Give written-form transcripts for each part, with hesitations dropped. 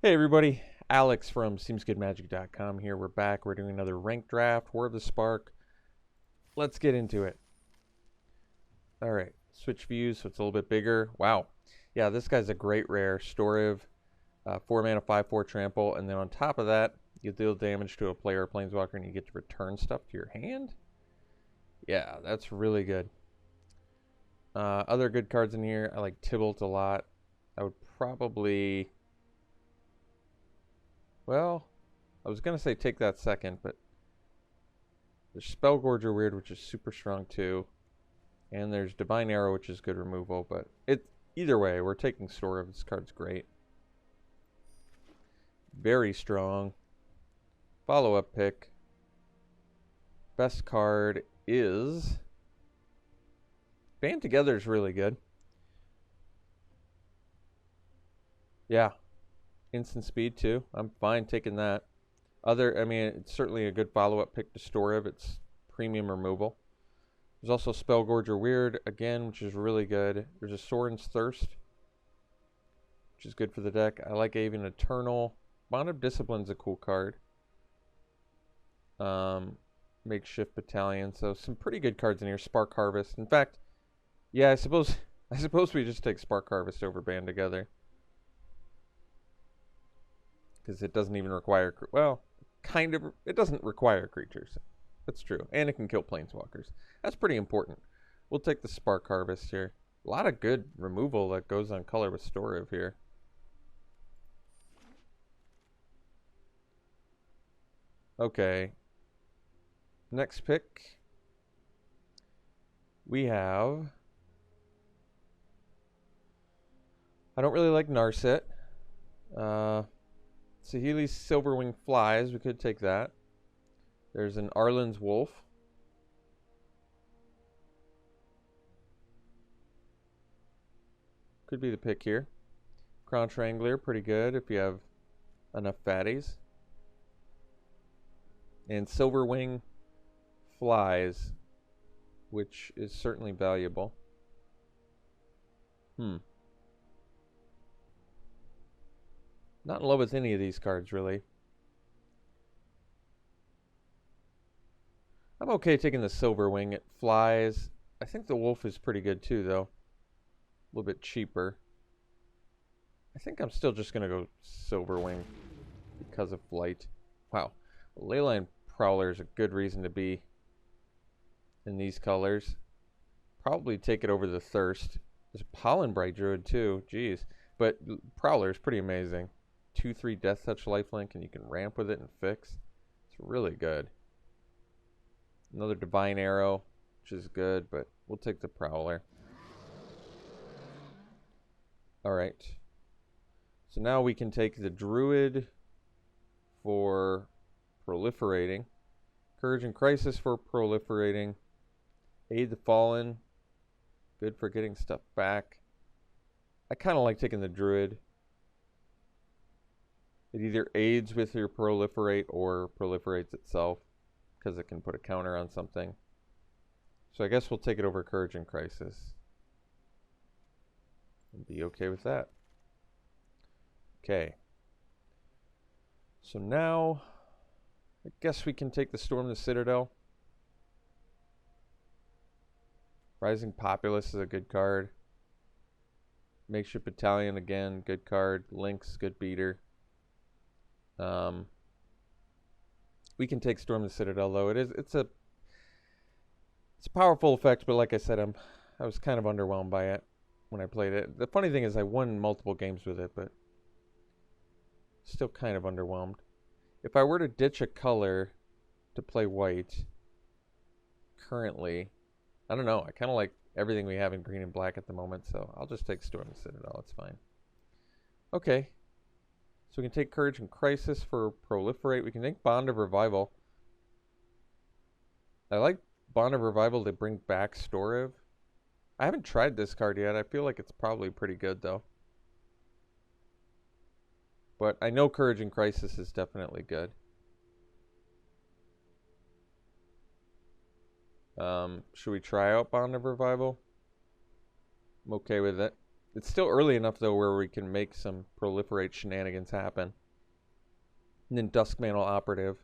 Hey everybody, Alex from SeemsGoodMagic.com here. We're back. We're doing another ranked draft, War of the Spark. Let's get into it. Alright, switch views so it's a little bit bigger. Wow. Yeah, this guy's a great rare. Storiv, 4 mana, 5/4 trample, and then on top of that, you deal damage to a player or planeswalker and you get to return stuff to your hand. Yeah, that's really good. Other good cards in here, I like Tybalt a lot. I would probably... Well, I was going to say take that second, but there's Spellgorger Weird, which is super strong too. And there's Divine Arrow, which is good removal, but either way, we're taking Storiv. This card's great. Very strong. Follow-up pick. Best card is... Band Together is really good. Yeah. Instant speed too. I'm fine taking that. It's certainly a good follow-up pick to Storiv. It's premium removal. There's also Spellgorger Weird again, which is really good. There's a Sorin's Thirst, which is good for the deck. I like Avian Eternal. Bond of Discipline's a cool card. Makeshift Battalion. So some pretty good cards in here. Spark Harvest. In fact, yeah, I suppose we just take Spark Harvest over Band Together. Because it doesn't even require, well, kind of, it doesn't require creatures. That's true. And it can kill planeswalkers. That's pretty important. We'll take the Spark Harvest here. A lot of good removal that goes on color with Storiv here. Okay. Next pick. We have... I don't really like Narset. Saheeli's Silverwing Flies, we could take that. There's an Arlen's Wolf. Could be the pick here. Crown Triangler, pretty good if you have enough fatties. And Silverwing Flies, which is certainly valuable. Not in love with any of these cards, really. I'm okay taking the Silverwing. It flies. I think the Wolf is pretty good too, though. A little bit cheaper. I think I'm still just going to go Silverwing because of flight. Wow. Leyline Prowler is a good reason to be in these colors. Probably take it over the Thirst. There's a Pollen Bright Druid too. Jeez. But Prowler is pretty amazing. 2/3 Death Touch lifelink, and you can ramp with it and fix. It's really good. Another Divine Arrow, which is good, but we'll take the Prowler. Alright. So now we can take the Druid for proliferating. Courage and Crisis for proliferating. Aid the Fallen. Good for getting stuff back. I kind of like taking the Druid. It either aids with your proliferate or proliferates itself because it can put a counter on something. So I guess we'll take it over Courage and Crisis. And be okay with that. Okay. So now, I guess we can take the Storm the Citadel. Rising Populace is a good card. Makeshift Battalion again, good card. Lynx, good beater. We can take Storm the Citadel though. It's a powerful effect, but like I said, I was kind of underwhelmed by it when I played it. The funny thing is I won multiple games with it, but still kind of underwhelmed. If I were to ditch a color to play white currently, I don't know. I kind of like everything we have in green and black at the moment, so I'll just take Storm the Citadel. It's fine. Okay. So we can take Courage and Crisis for proliferate. We can take Bond of Revival. I like Bond of Revival to bring back Storiv. I haven't tried this card yet. I feel like it's probably pretty good though. But I know Courage and Crisis is definitely good. Should we try out Bond of Revival? I'm okay with it. It's still early enough, though, where we can make some proliferate shenanigans happen. And then Duskmantle Operative.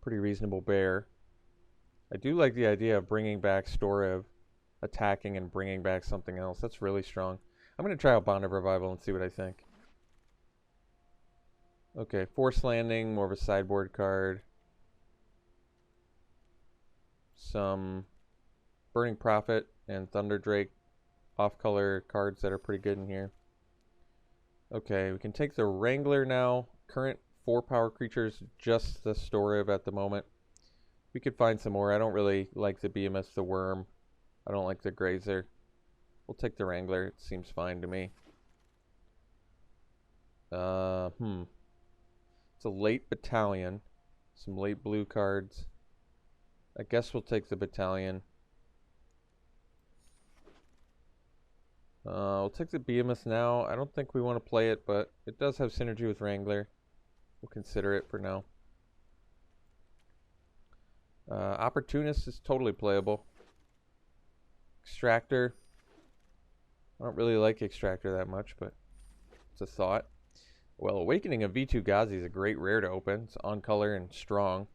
Pretty reasonable bear. I do like the idea of bringing back Storev, attacking and bringing back something else. That's really strong. I'm going to try out Bond of Revival and see what I think. Okay, Force Landing, more of a sideboard card. Some Burning Prophet and Thunder Drake off-color cards that are pretty good in here. Okay, we can take the Wrangler now. Current 4-power creatures, just the Storev at the moment. We could find some more. I don't really like the Behemoth, the Worm. I don't like the Grazer. We'll take the Wrangler. It seems fine to me. It's a late Battalion. Some late blue cards. I guess we'll take the Battalion. We'll take the Behemoth now. I don't think we want to play it, but it does have synergy with Wrangler. We'll consider it for now. Opportunist is totally playable. Extractor. I don't really like Extractor that much, but it's a thought. Well, Awakening of V2 Ghazi is a great rare to open. It's on color and strong.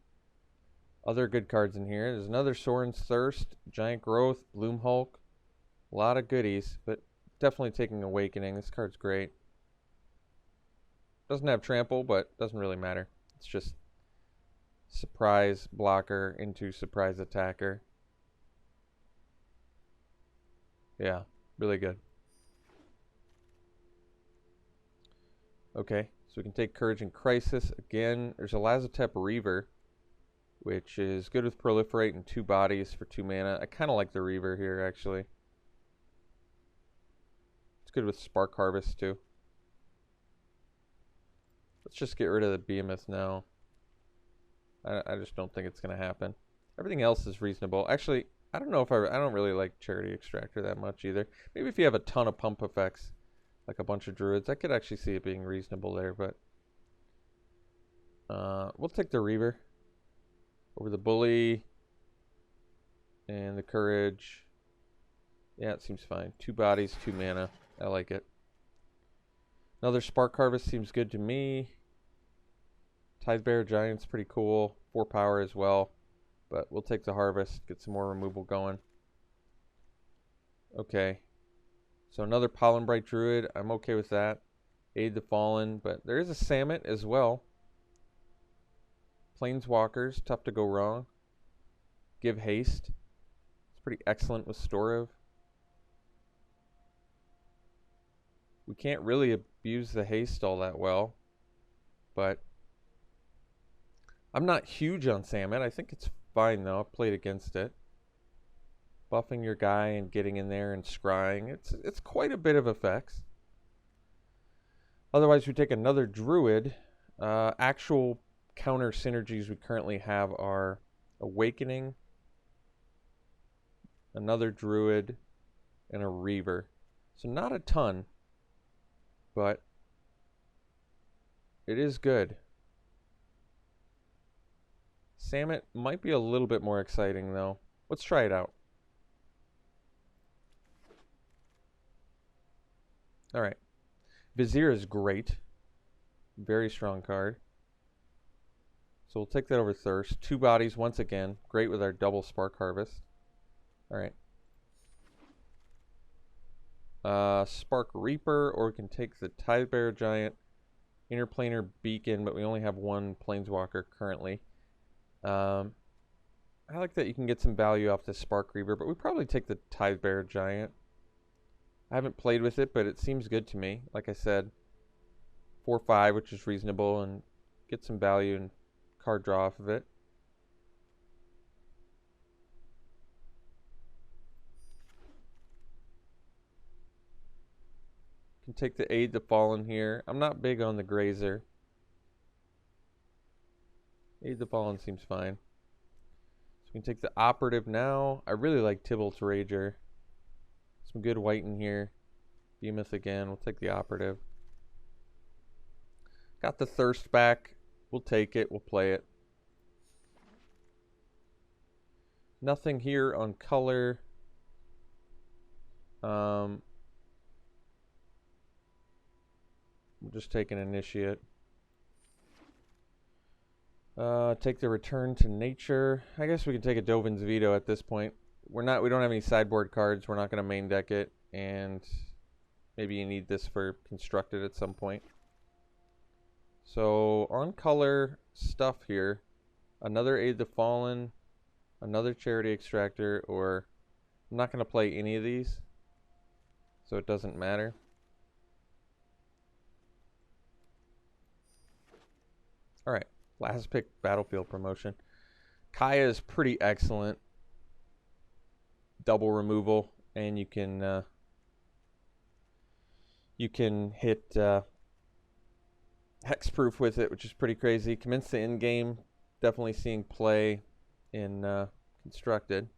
Other good cards in here. There's another Soren's Thirst, Giant Growth, Bloom Hulk. A lot of goodies, but definitely taking Awakening. This card's great. Doesn't have Trample, but doesn't really matter. It's just surprise blocker into surprise attacker. Yeah, really good. Okay, so we can take Courage and Crisis. Again, there's a Lazotep Reaver, which is good with Proliferate and 2 bodies for 2 mana. I kind of like the Reaver here, actually. It's good with Spark Harvest, too. Let's just get rid of the Behemoth now. I just don't think it's going to happen. Everything else is reasonable. Actually, I don't know if I don't really like Charity Extractor that much either. Maybe if you have a ton of pump effects, like a bunch of Druids, I could actually see it being reasonable there, but we'll take the Reaver over the Bully and the Courage. Yeah, it seems fine. 2 bodies, 2 mana. I like it. Another Spark Harvest seems good to me. Tidebearer Giant's pretty cool. 4 power as well. But we'll take the Harvest. Get some more removal going. Okay. So another Pollenbright Druid. I'm okay with that. Aid the Fallen. But there is a Samet as well. Planeswalkers. Tough to go wrong. Give Haste. It's pretty excellent with Storev. We can't really abuse the Haste all that well. But I'm not huge on Samet. I think it's fine, though. I've played against it. Buffing your guy and getting in there and scrying. It's quite a bit of effects. Otherwise, we take another Druid. Actual counter synergies we currently have are Awakening, another Druid, and a Reaver. So not a ton, but it is good. Samet might be a little bit more exciting, though. Let's try it out. Alright. Vizier is great. Very strong card. So we'll take that over Thirst. 2 bodies once again. Great with our double Spark Harvest. Alright. Spark Reaper, or we can take the Tidebearer Giant, Interplanar Beacon, but we only have 1 Planeswalker currently. I like that you can get some value off the Spark Reaver, but we probably take the Tidebearer Giant. I haven't played with it, but it seems good to me. Like I said, 4/5, which is reasonable, and get some value and card draw off of it. Can take the Aid the Fallen here. I'm not big on the Grazer. Aid the Fallen seems fine. So we can take the Operative now. I really like Tybalt's Rager. Some good white in here. Behemoth again. We'll take the Operative. Got the Thirst back. We'll take it. We'll play it. Nothing here on color. We'll just take an initiate. Take the return to nature. I guess we can take a Dovin's Veto at this point. We don't have any sideboard cards. We're not going to main deck it, and maybe you need this for constructed at some point. So on color stuff here, another Aid the Fallen, another Charity Extractor, or I'm not going to play any of these, so it doesn't matter. All right, last pick, Battlefield Promotion. Kaya is pretty excellent. Double removal, and you can hit hexproof with it, which is pretty crazy. Commence the end game. Definitely seeing play in constructed.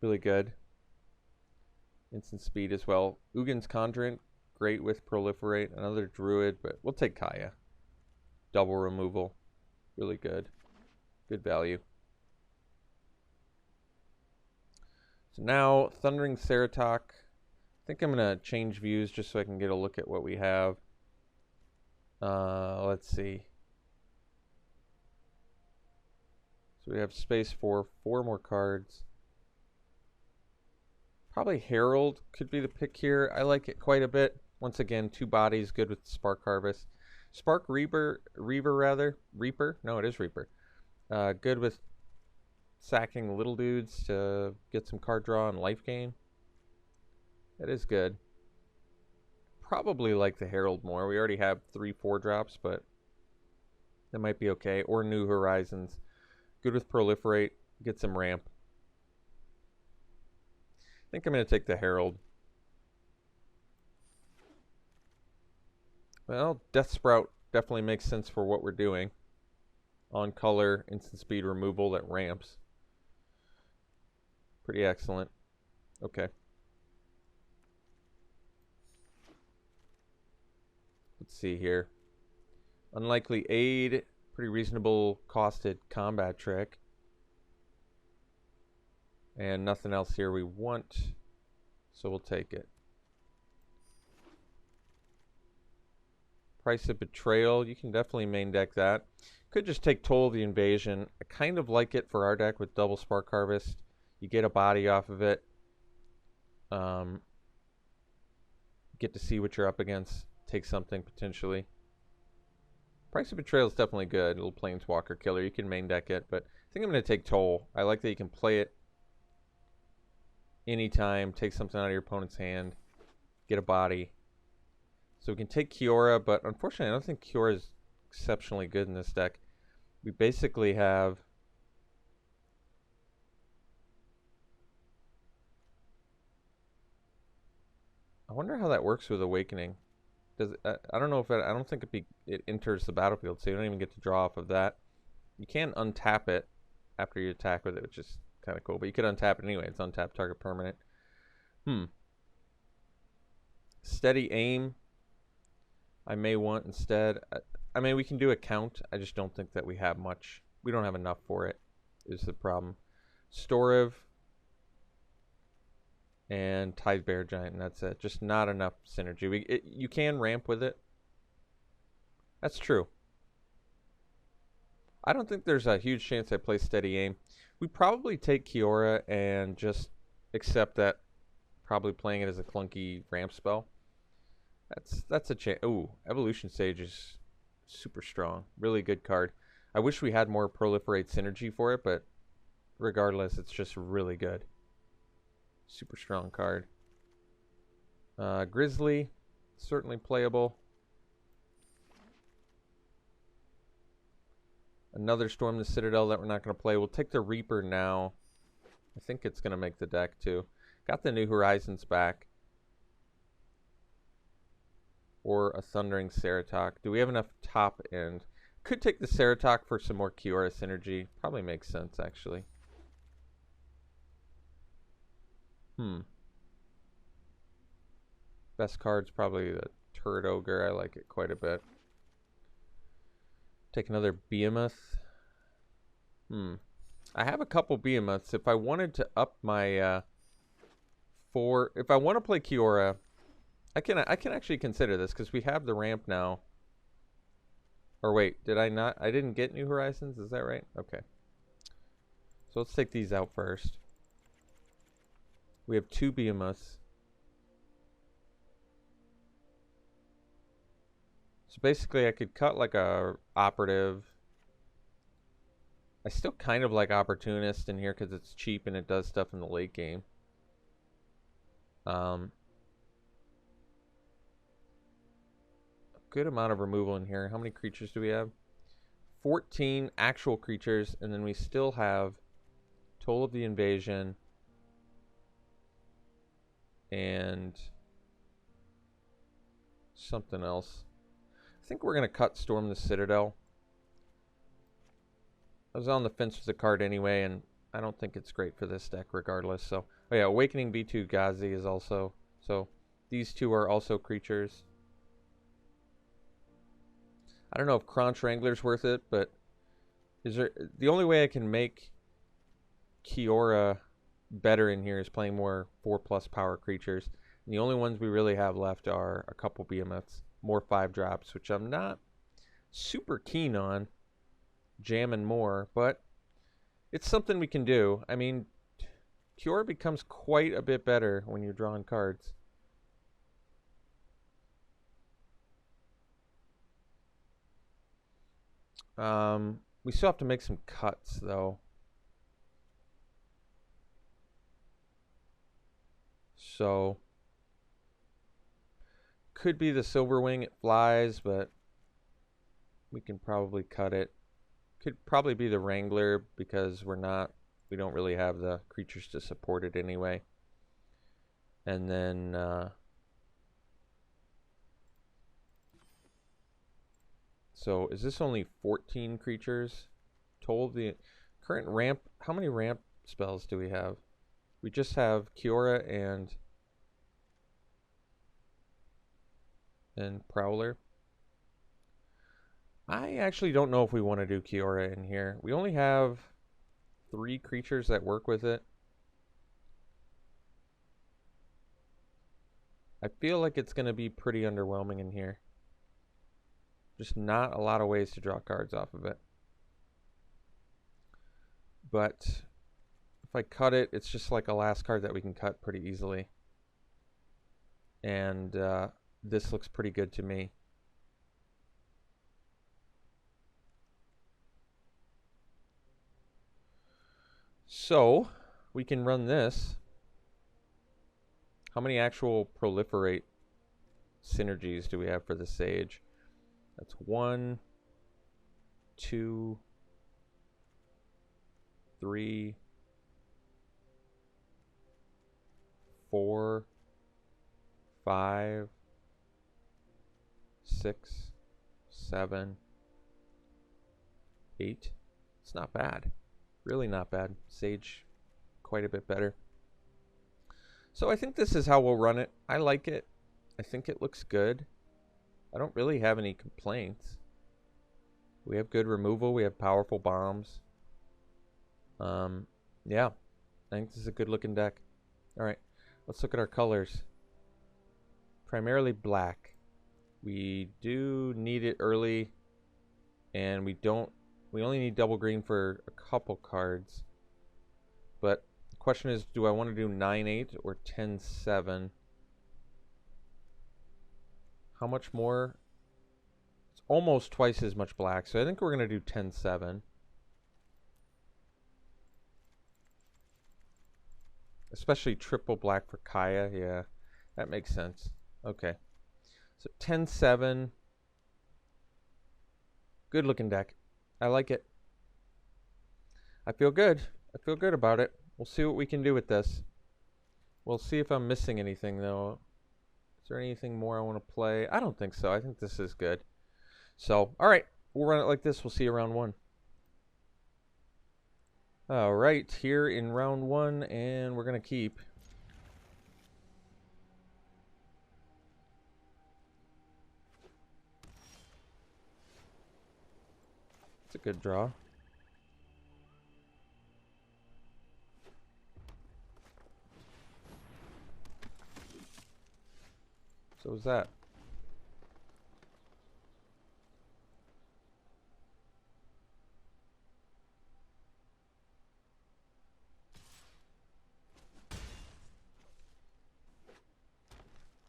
Really good. Instant speed as well. Ugin's Conjurant, great with Proliferate. Another Druid, but we'll take Kaya. Double removal, really good. Good value. So now, Thundering Ceratok. I think I'm going to change views just so I can get a look at what we have. Let's see. So we have space for 4 more cards. Probably Herald could be the pick here. I like it quite a bit. Once again, 2 bodies, good with Spark Harvest. Spark Reaper. No, it is Reaper. Good with sacking little dudes to get some card draw and life gain. That is good. Probably like the Herald more. We already have 3 4-drops, but that might be okay. Or New Horizons. Good with Proliferate. Get some ramp. I think I'm going to take the Herald. Well, Death Sprout definitely makes sense for what we're doing. On color, instant speed removal that ramps. Pretty excellent. Okay. Let's see here. Unlikely Aid. Pretty reasonable costed combat trick. And nothing else here we want. So we'll take it. Price of Betrayal. You can definitely main deck that. Could just take Toll of the Invasion. I kind of like it for our deck with double Spark Harvest. You get a body off of it. Get to see what you're up against. Take something potentially. Price of Betrayal is definitely good. A little Planeswalker killer. You can main deck it, but I think I'm going to take Toll. I like that you can play it anytime. Take something out of your opponent's hand. Get a body. So we can take Kiora, but unfortunately I don't think Kiora is exceptionally good in this deck. We basically have I wonder how that works with Awakening. Does I don't know if I don't think it enters the battlefield, so you don't even get to draw off of that. You can untap it after you attack with it, which is kind of cool. But you could untap it anyway. It's untap target permanent. Steady Aim. I may want instead. I mean, we can do a count. I just don't think that we have much. We don't have enough for it. Is the problem. Storev. And Tithe Bear Giant, and that's it. Just not enough synergy. You can ramp with it. That's true. I don't think there's a huge chance I play Steady Aim. We probably take Kiora and just accept that probably playing it as a clunky ramp spell. That's a chance. Ooh, Evolution Sage is super strong. Really good card. I wish we had more Proliferate synergy for it, but regardless, it's just really good. Super strong card. Grizzly, certainly playable. Another Storm the Citadel that we're not going to play. We'll take the Reaper now. I think it's going to make the deck too. Got the New Horizons back. Or a Thundering Ceratok. Do we have enough top end? Could take the Ceratok for some more Kiora synergy. Probably makes sense, actually. Best card's probably the Turret Ogre. I like it quite a bit. Take another Behemoth. I have a couple Behemoths. If I wanted to up my if I want to play Kiora, I can actually consider this because we have the ramp now. Or wait, did I not? I didn't get New Horizons, is that right? Okay. So let's take these out first. We have 2 behemoths. So basically I could cut like a operative. I still kind of like opportunist in here because it's cheap and it does stuff in the late game. Good amount of removal in here. How many creatures do we have? 14 actual creatures, and then we still have Toll of the Invasion and something else. I think we're going to cut Storm the Citadel. I was on the fence with the card anyway, and I don't think it's great for this deck regardless. So, oh yeah, Awakening B2 Ghazi is also, so these two are also creatures. I don't know if Kronch Wrangler's worth it, but is there, the only way I can make Kiora better in here is playing more 4+ power creatures. And the only ones we really have left are a couple behemoths, more 5-drops, which I'm not super keen on jamming more, but it's something we can do. I mean, Kiora becomes quite a bit better when you're drawing cards. We still have to make some cuts, though. So, could be the Silverwing, it flies, but we can probably cut it. Could probably be the Wrangler because we don't really have the creatures to support it anyway. And then so is this only 14 creatures? Toll the current ramp. How many ramp spells do we have? We just have Kiora and Prowler. I actually don't know if we want to do Kiora in here. We only have 3 creatures that work with it. I feel like it's going to be pretty underwhelming in here. Just not a lot of ways to draw cards off of it. But if I cut it, it's just like a last card that we can cut pretty easily. And this looks pretty good to me. So we can run this. How many actual proliferate synergies do we have for the Sage? That's 1, 2, 3, 4, 5, 6, 7, 8. It's not bad. Really not bad. Sage, quite a bit better. So I think this is how we'll run it. I like it. I think it looks good. I don't really have any complaints. We have good removal. We have powerful bombs. Yeah, I think this is a good looking deck. All right, let's look at our colors. Primarily black. We do need it early, and we only need double green for a couple cards. But the question is, do I want to do 9-8 or 10-7? How much more? It's almost twice as much black, so I think we're going to do 10-7. Especially triple black for Kaya. Yeah, that makes sense. Okay. So 10-7. Good looking deck. I like it. I feel good. I feel good about it. We'll see what we can do with this. We'll see if I'm missing anything, though. Is there anything more I want to play? I don't think so. I think this is good. So, all right. We'll run it like this. We'll see you round 1. All right. Here in round 1, and we're going to keep. It's a good draw. What was that?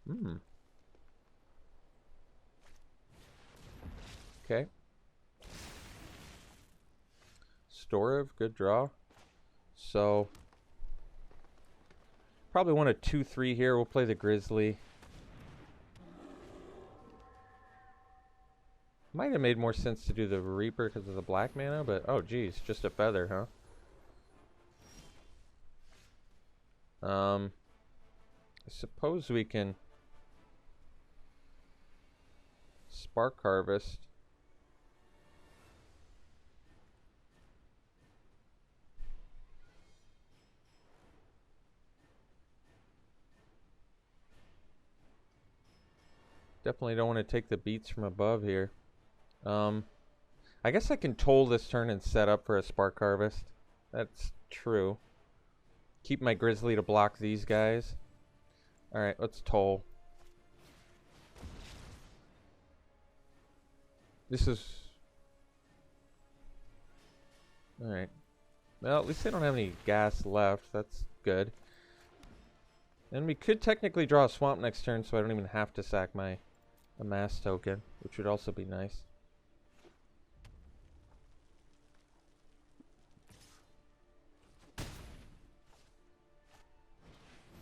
Hmm. Okay. Storev, good draw. So probably want a 2-3 here. We'll play the Grizzly. Might have made more sense to do the Reaper because of the black mana, but oh geez, just a feather, huh? I suppose we can Spark Harvest. Definitely don't want to take the beats from above here. I guess I can toll this turn and set up for a Spark Harvest. That's true. Keep my Grizzly to block these guys. Alright, let's toll. This is... Alright. Well, at least they don't have any gas left. That's good. And we could technically draw a swamp next turn, so I don't even have to sack my amass token, which would also be nice.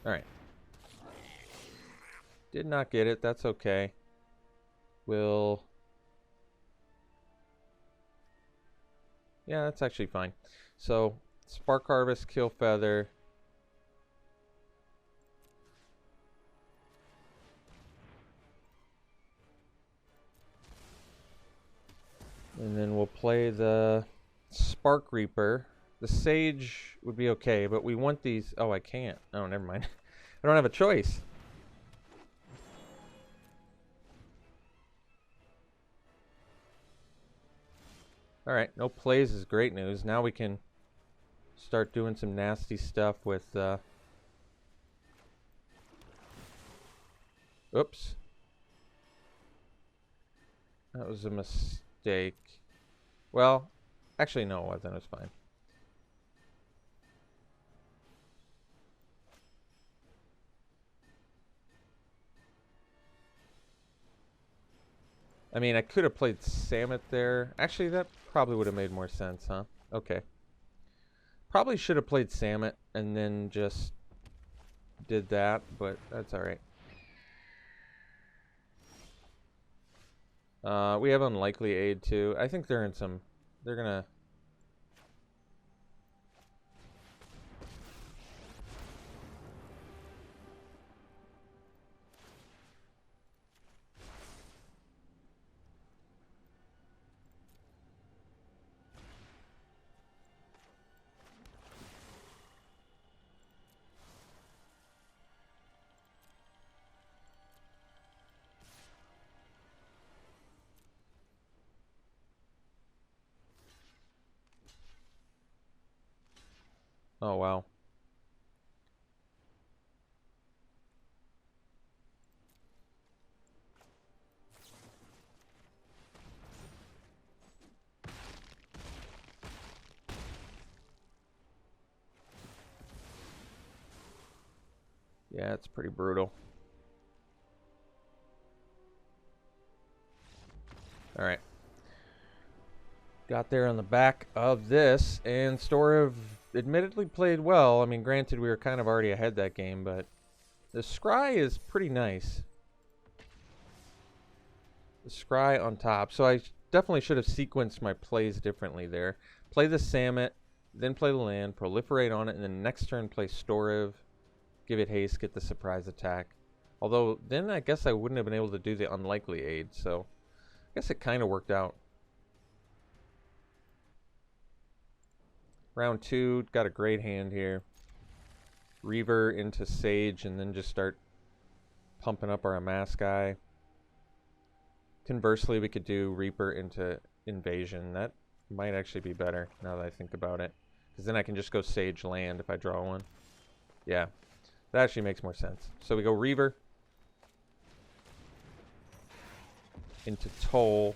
Alright. Did not get it. That's okay. We'll... Yeah, that's actually fine. So, Spark Harvest, kill Feather. And then we'll play the Spark Reaper. The Sage would be okay, but we want these... Oh, I can't. Oh, never mind. I don't have a choice. Alright, no plays is great news. Now we can start doing some nasty stuff with... Oops. That was a mistake. Well, actually no, it wasn't. It was fine. I mean, I could have played Samet there. Actually, that probably would have made more sense, huh? Okay. Probably should have played Samet and then just did that, but that's alright. We have Unlikely Aid too. I think they're in some... They're gonna... Oh, wow. Yeah, it's pretty brutal. Alright. Got there on the back of this, and Storev admittedly played well. I mean, granted, we were kind of already ahead that game, but the Scry is pretty nice. The Scry on top. So I definitely should have sequenced my plays differently there. Play the Samet, then play the land, proliferate on it, and then next turn play Storev, give it haste, get the surprise attack. Although, then I guess I wouldn't have been able to do the Unlikely Aid, so I guess it kind of worked out. Round 2, got a great hand here. Reaver into Sage, and then just start pumping up our Amass guy. Conversely, we could do Reaper into Invasion. That might actually be better, now that I think about it. Because then I can just go Sage land if I draw one. Yeah, that actually makes more sense. So we go Reaver. into Toll,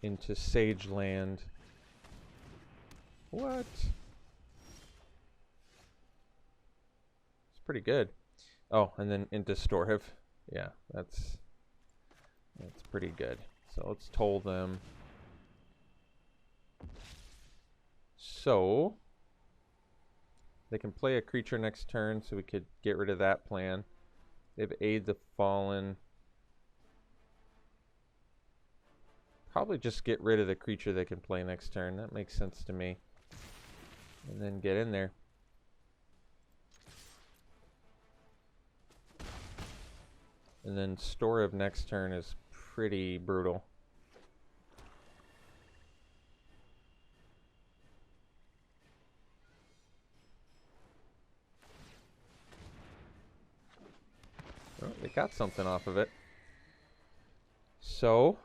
into Sage Land. What? It's pretty good. Oh, and then into Storhiv. Yeah, that's pretty good. So let's Toll them. So they can play a creature next turn, so we could get rid of that plan. They have Aid the Fallen. Probably just get rid of the creature they can play next turn. That makes sense to me. And then get in there. And then Storhiv next turn is pretty brutal. Oh, they got something off of it. So,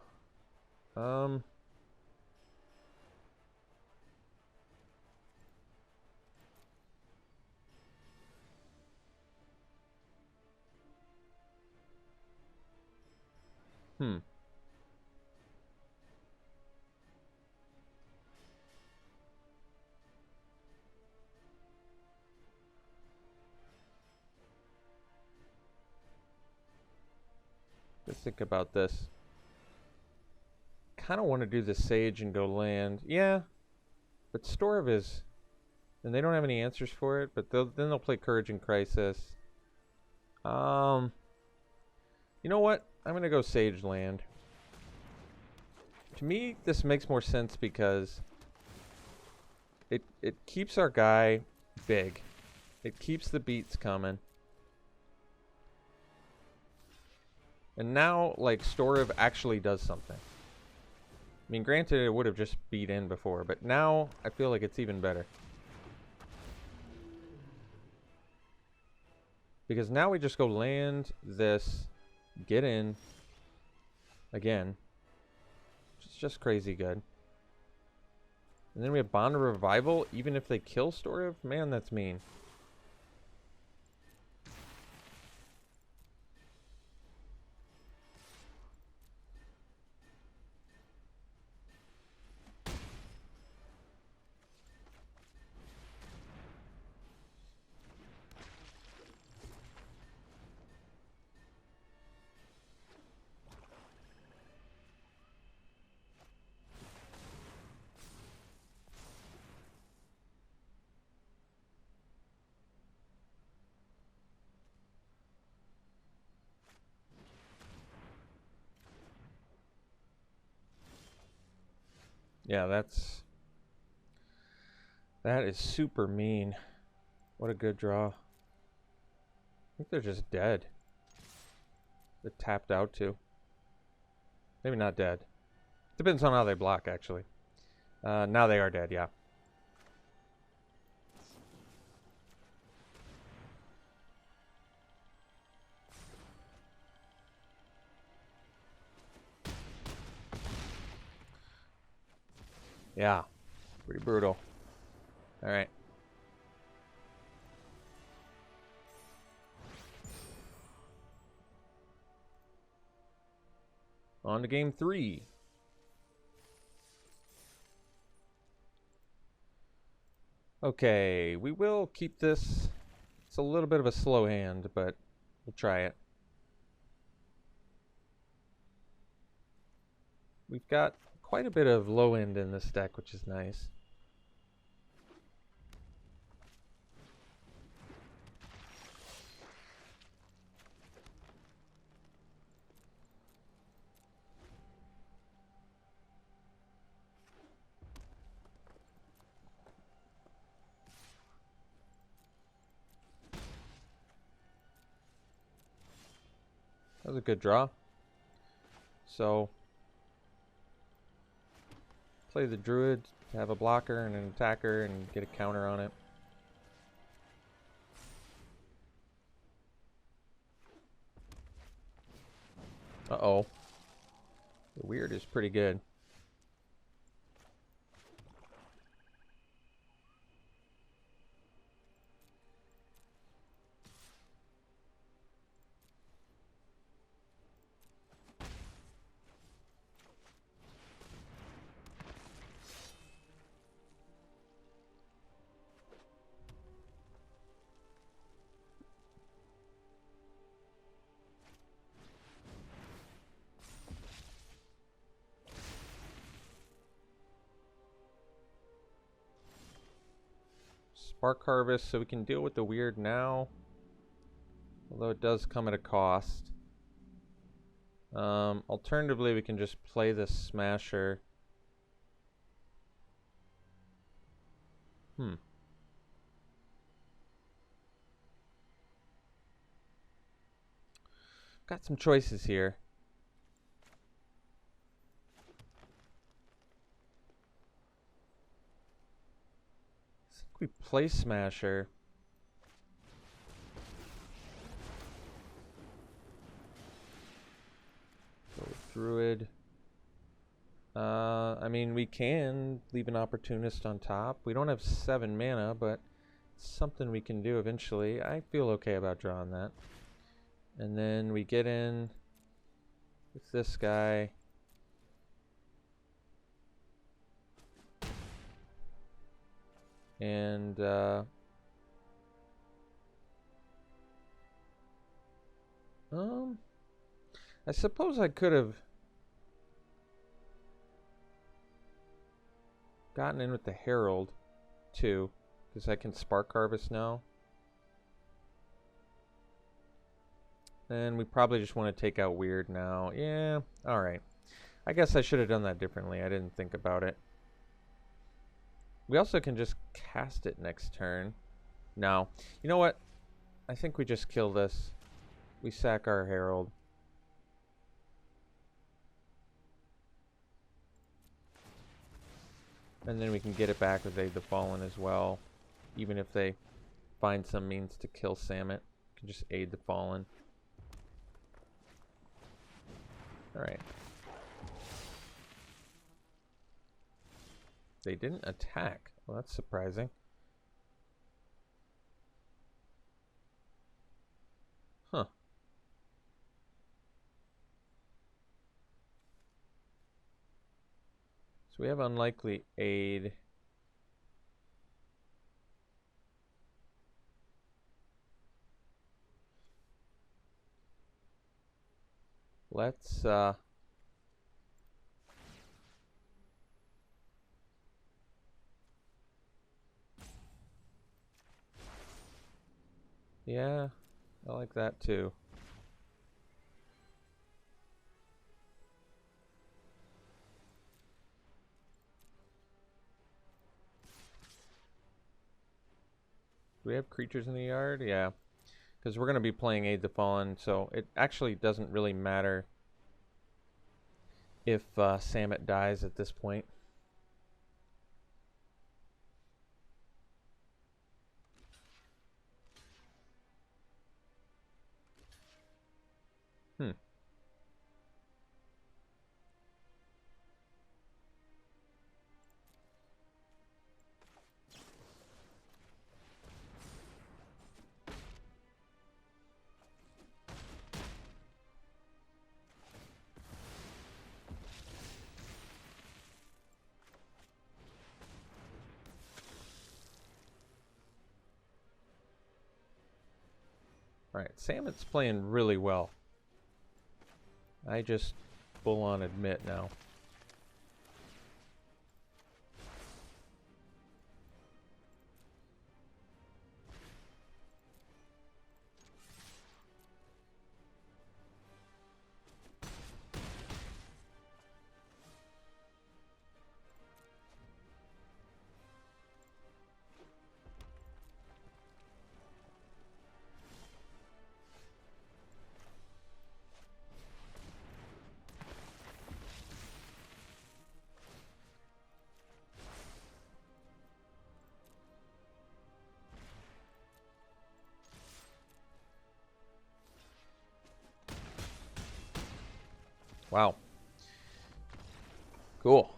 Let's think about this. Kind of want to do the Sage and go land. Yeah, but Storhiv is... And they don't have any answers for it, but then they'll play Courage and Crisis. You know what? I'm going to go Sage Land. To me, this makes more sense because it keeps our guy big. It keeps the beats coming. And now, like, Storhiv actually does something. I mean, granted, it would have just beat in before, but now I feel like it's even better. Because now we just go land this, get in, again. It's just crazy good. And then we have Bond of Revival, even if they kill Storhiv? Man, that's mean. Yeah, that is super mean. What a good draw. I think they're just dead. They're tapped out too. Maybe not dead. Depends on how they block, actually. Now they are dead, yeah. Yeah, pretty brutal. All right. On to game 3. Okay, we will keep this. It's a little bit of a slow hand, but we'll try it. We've got quite a bit of low end in this deck, which is nice. That was a good draw. So, play the Druid to have a blocker and an attacker and get a counter on it. Uh-oh. The Weird is pretty good. Spark Harvest, so we can deal with the weird now. Although it does come at a cost. Alternatively, we can just play the Smasher. Got some choices here. I think we play Smasher. Go with Druid. I mean, we can leave an Opportunist on top. We don't have 7 mana, but it's something we can do eventually. I feel okay about drawing that. And then we get in with this guy. And I suppose I could have gotten in with the Herald too, because I can Spark Harvest now. And we probably just want to take out Weird now. Yeah, alright. I guess I should have done that differently. I didn't think about it. We also can just cast it next turn. No. You know what? I think we just kill this. We sack our Herald. And then we can get it back with Aid the Fallen as well. Even if they find some means to kill Samet. We can just Aid the Fallen. Alright. They didn't attack. Well, that's surprising. Huh. So we have Unlikely Aid. Let's yeah, I like that too. Do we have creatures in the yard? Yeah. Because we're going to be playing Aid the Fallen, so it actually doesn't really matter if Samet dies at this point. Alright, Samet's playing really well. I just full on admit now. Wow. Cool.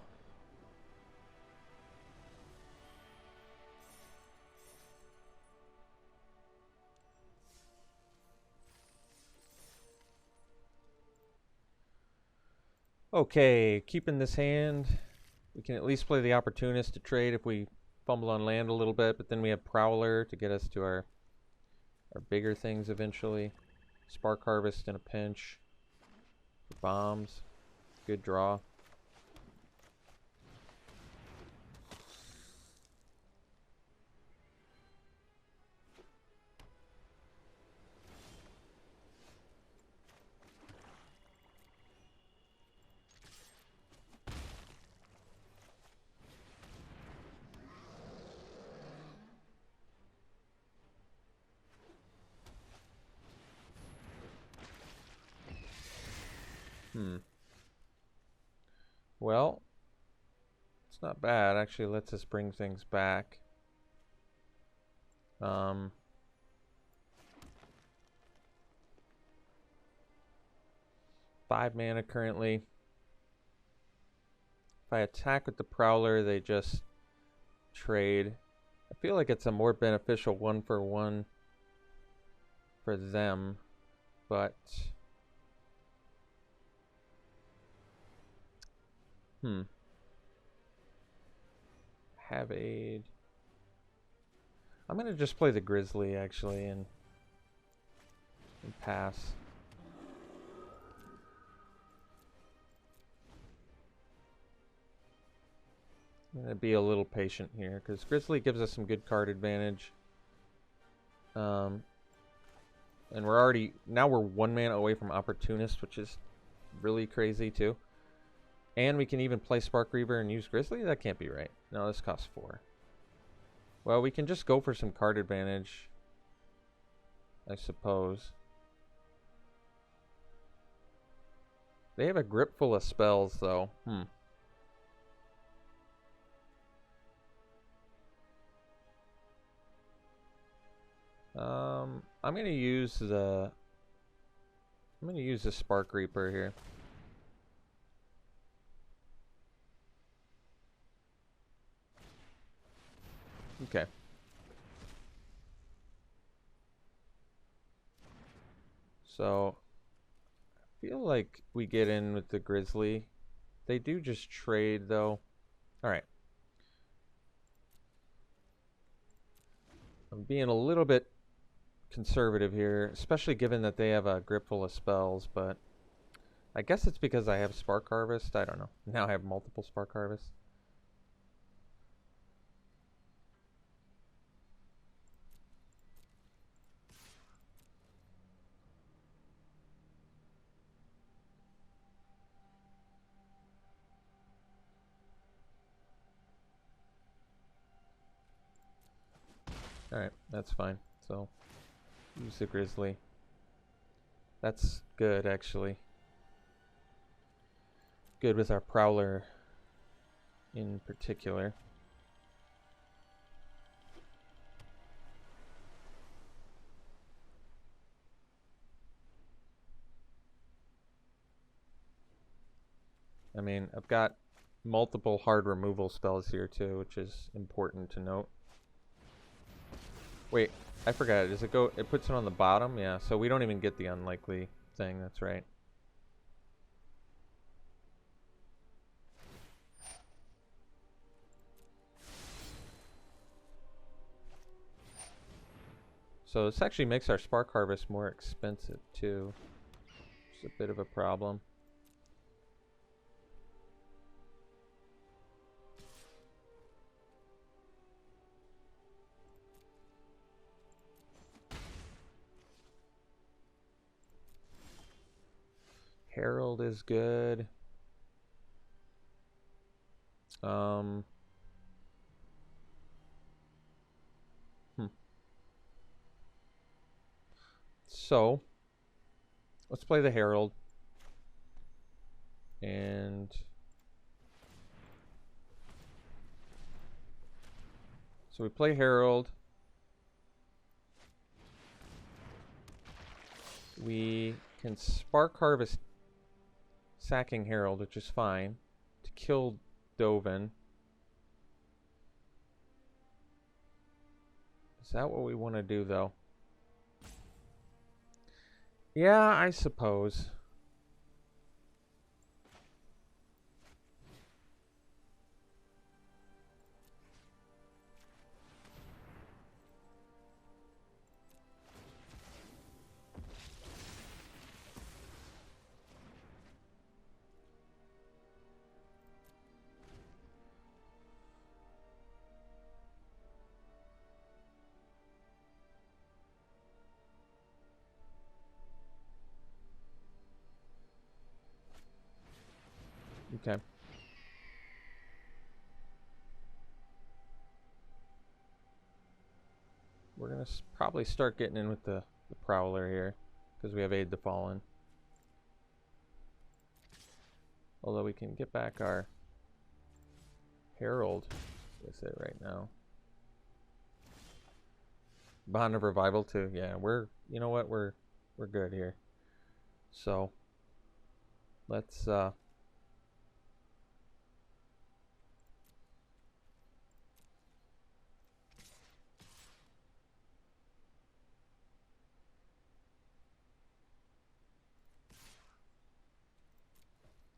Okay, keeping this hand. We can at least play the Opportunist to trade if we fumble on land a little bit, but then we have Prowler to get us to our bigger things eventually. Spark Harvest in a pinch. Bombs. Good draw. Well, it's not bad. Actually, lets us bring things back. 5 mana currently. If I attack with the Prowler, they just trade. I feel like it's a more beneficial 1-for-1 for them, but have aid. I'm gonna just play the Grizzly actually and pass. I'm gonna be a little patient here because Grizzly gives us some good card advantage. And now we're 1 mana away from Opportunist, which is really crazy too. And we can even play Spark Reaver and use Grizzly? That can't be right. No, this costs 4. Well, we can just go for some card advantage, I suppose. They have a grip full of spells, though. I'm gonna use the Spark Reaper here. Okay. So I feel like we get in with the Grizzly. They do just trade though. Alright. I'm being a little bit conservative here, especially given that they have a grip full of spells, but I guess it's because I have Spark Harvest. I don't know. Now I have multiple Spark Harvests. Alright, that's fine. So, use the Grizzly. That's good, actually. Good with our Prowler in particular. I mean, I've got multiple hard removal spells here too, which is important to note. Wait, I forgot. Does it go? It puts it on the bottom? Yeah, so we don't even get the unlikely thing. That's right. So this actually makes our Spark Harvest more expensive too. It's a bit of a problem. Herald is good. So let's play the Herald. And so we play Herald. We can Spark Harvest Sacking Herald, which is fine, to kill Dovin. Is that what we want to do, though? Yeah, I suppose. Okay. We're going to probably start getting in with the Prowler here, because we have Aid the Fallen. Although we can get back our Herald with it right now. Bond of Revival too. Yeah, you know what, we're good here. So let's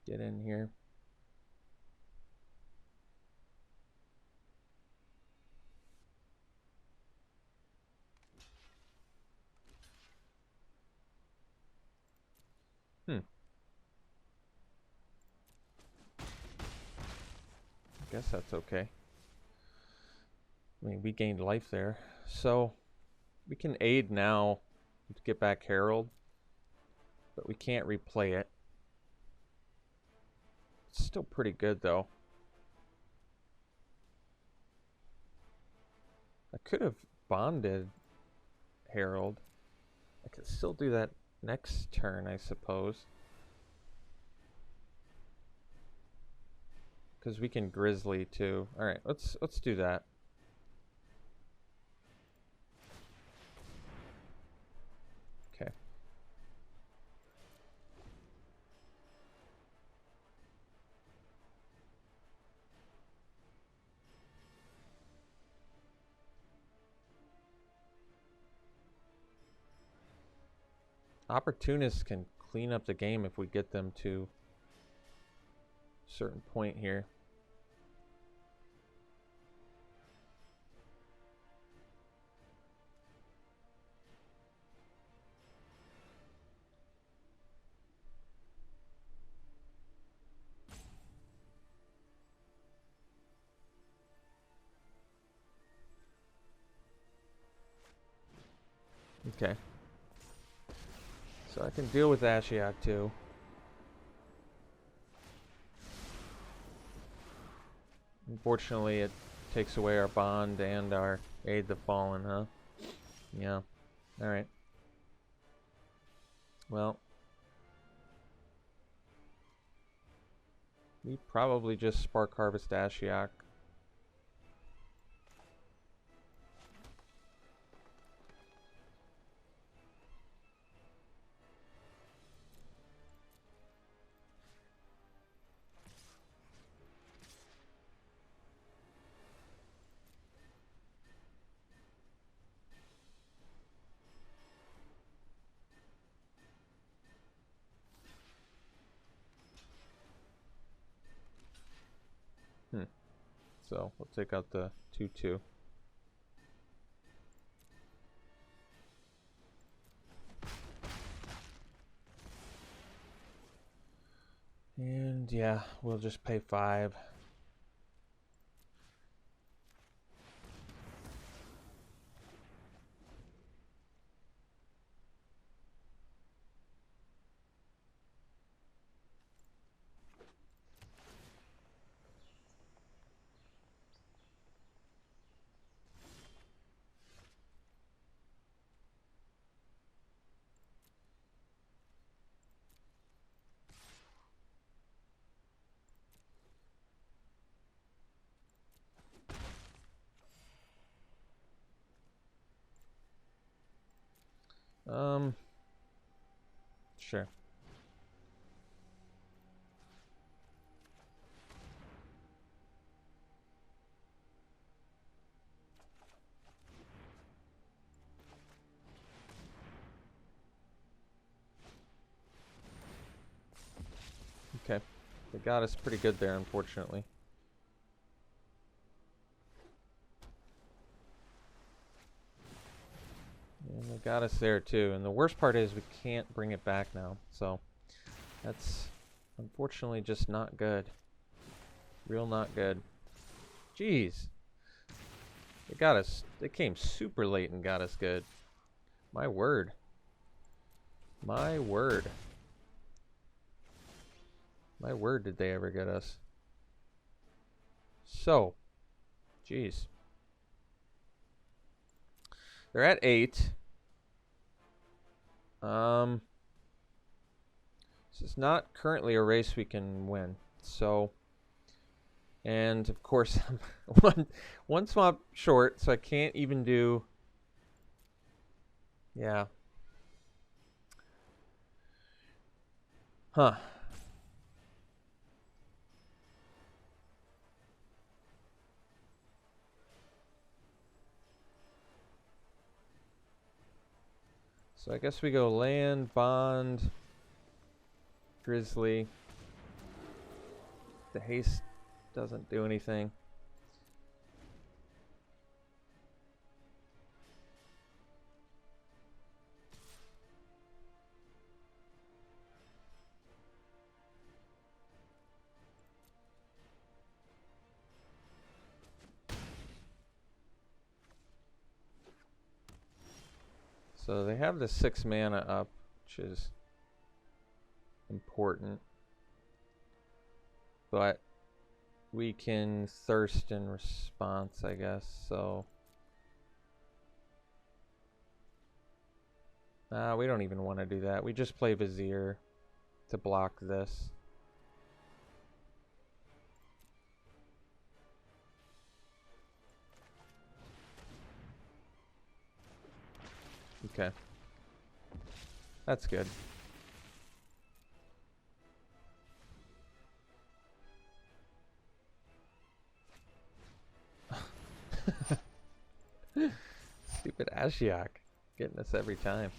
get in here. I guess that's okay. I mean, we gained life there. So we can aid now to get back Herald, but we can't replay it. It's still pretty good though. I could have bonded Herald. I could still do that next turn, I suppose. Because we can Grizzly too. Alright, let's do that. Okay. Opportunists can clean up the game if we get them to a certain point here. Okay. So I can deal with Ashiok too. Unfortunately, it takes away our bond and our Aid the Fallen, huh? Yeah. Alright. Well, we probably just Spark Harvest Ashiok. So we'll take out the 2/2. And yeah, we'll just pay 5. Sure. Okay. They got us pretty good there, unfortunately. And they got us there too. And the worst part is we can't bring it back now. So that's unfortunately just not good. Real not good. Jeez. They got us. They came super late and got us good. My word. My word. My word, did they ever get us. So. Jeez. They're at 8. This is not currently a race we can win. So, and of course, I'm one swap short, so I can't even do. Yeah. Huh. So I guess we go land, bond, grizzly. The haste doesn't do anything. So they have the 6 mana up, which is important. But we can thirst in response, I guess. So we don't even want to do that. We just play Vizier to block this. Okay. That's good. Stupid Ashiok. Getting us every time.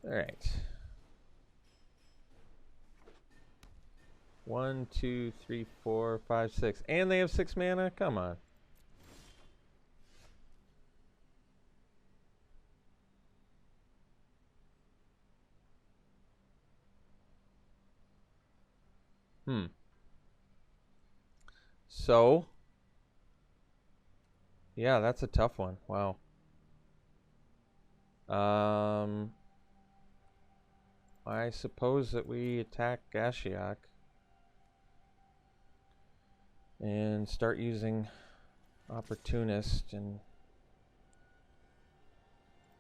Alright. 1, 2, 3, 4, 5, 6. And they have 6 mana? Come on. So, yeah, that's a tough one. Wow. I suppose that we attack Ashiok and start using Opportunist and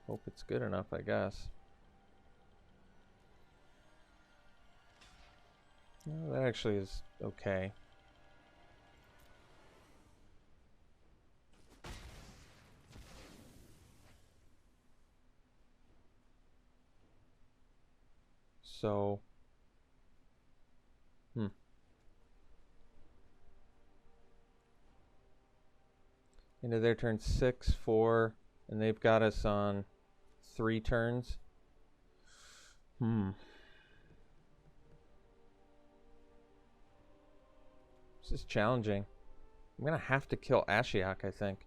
hope it's good enough, I guess. Well, that actually is okay. So, into their turn 6, 4, and they've got us on 3 turns. This is challenging. I'm gonna have to kill Ashiok, I think.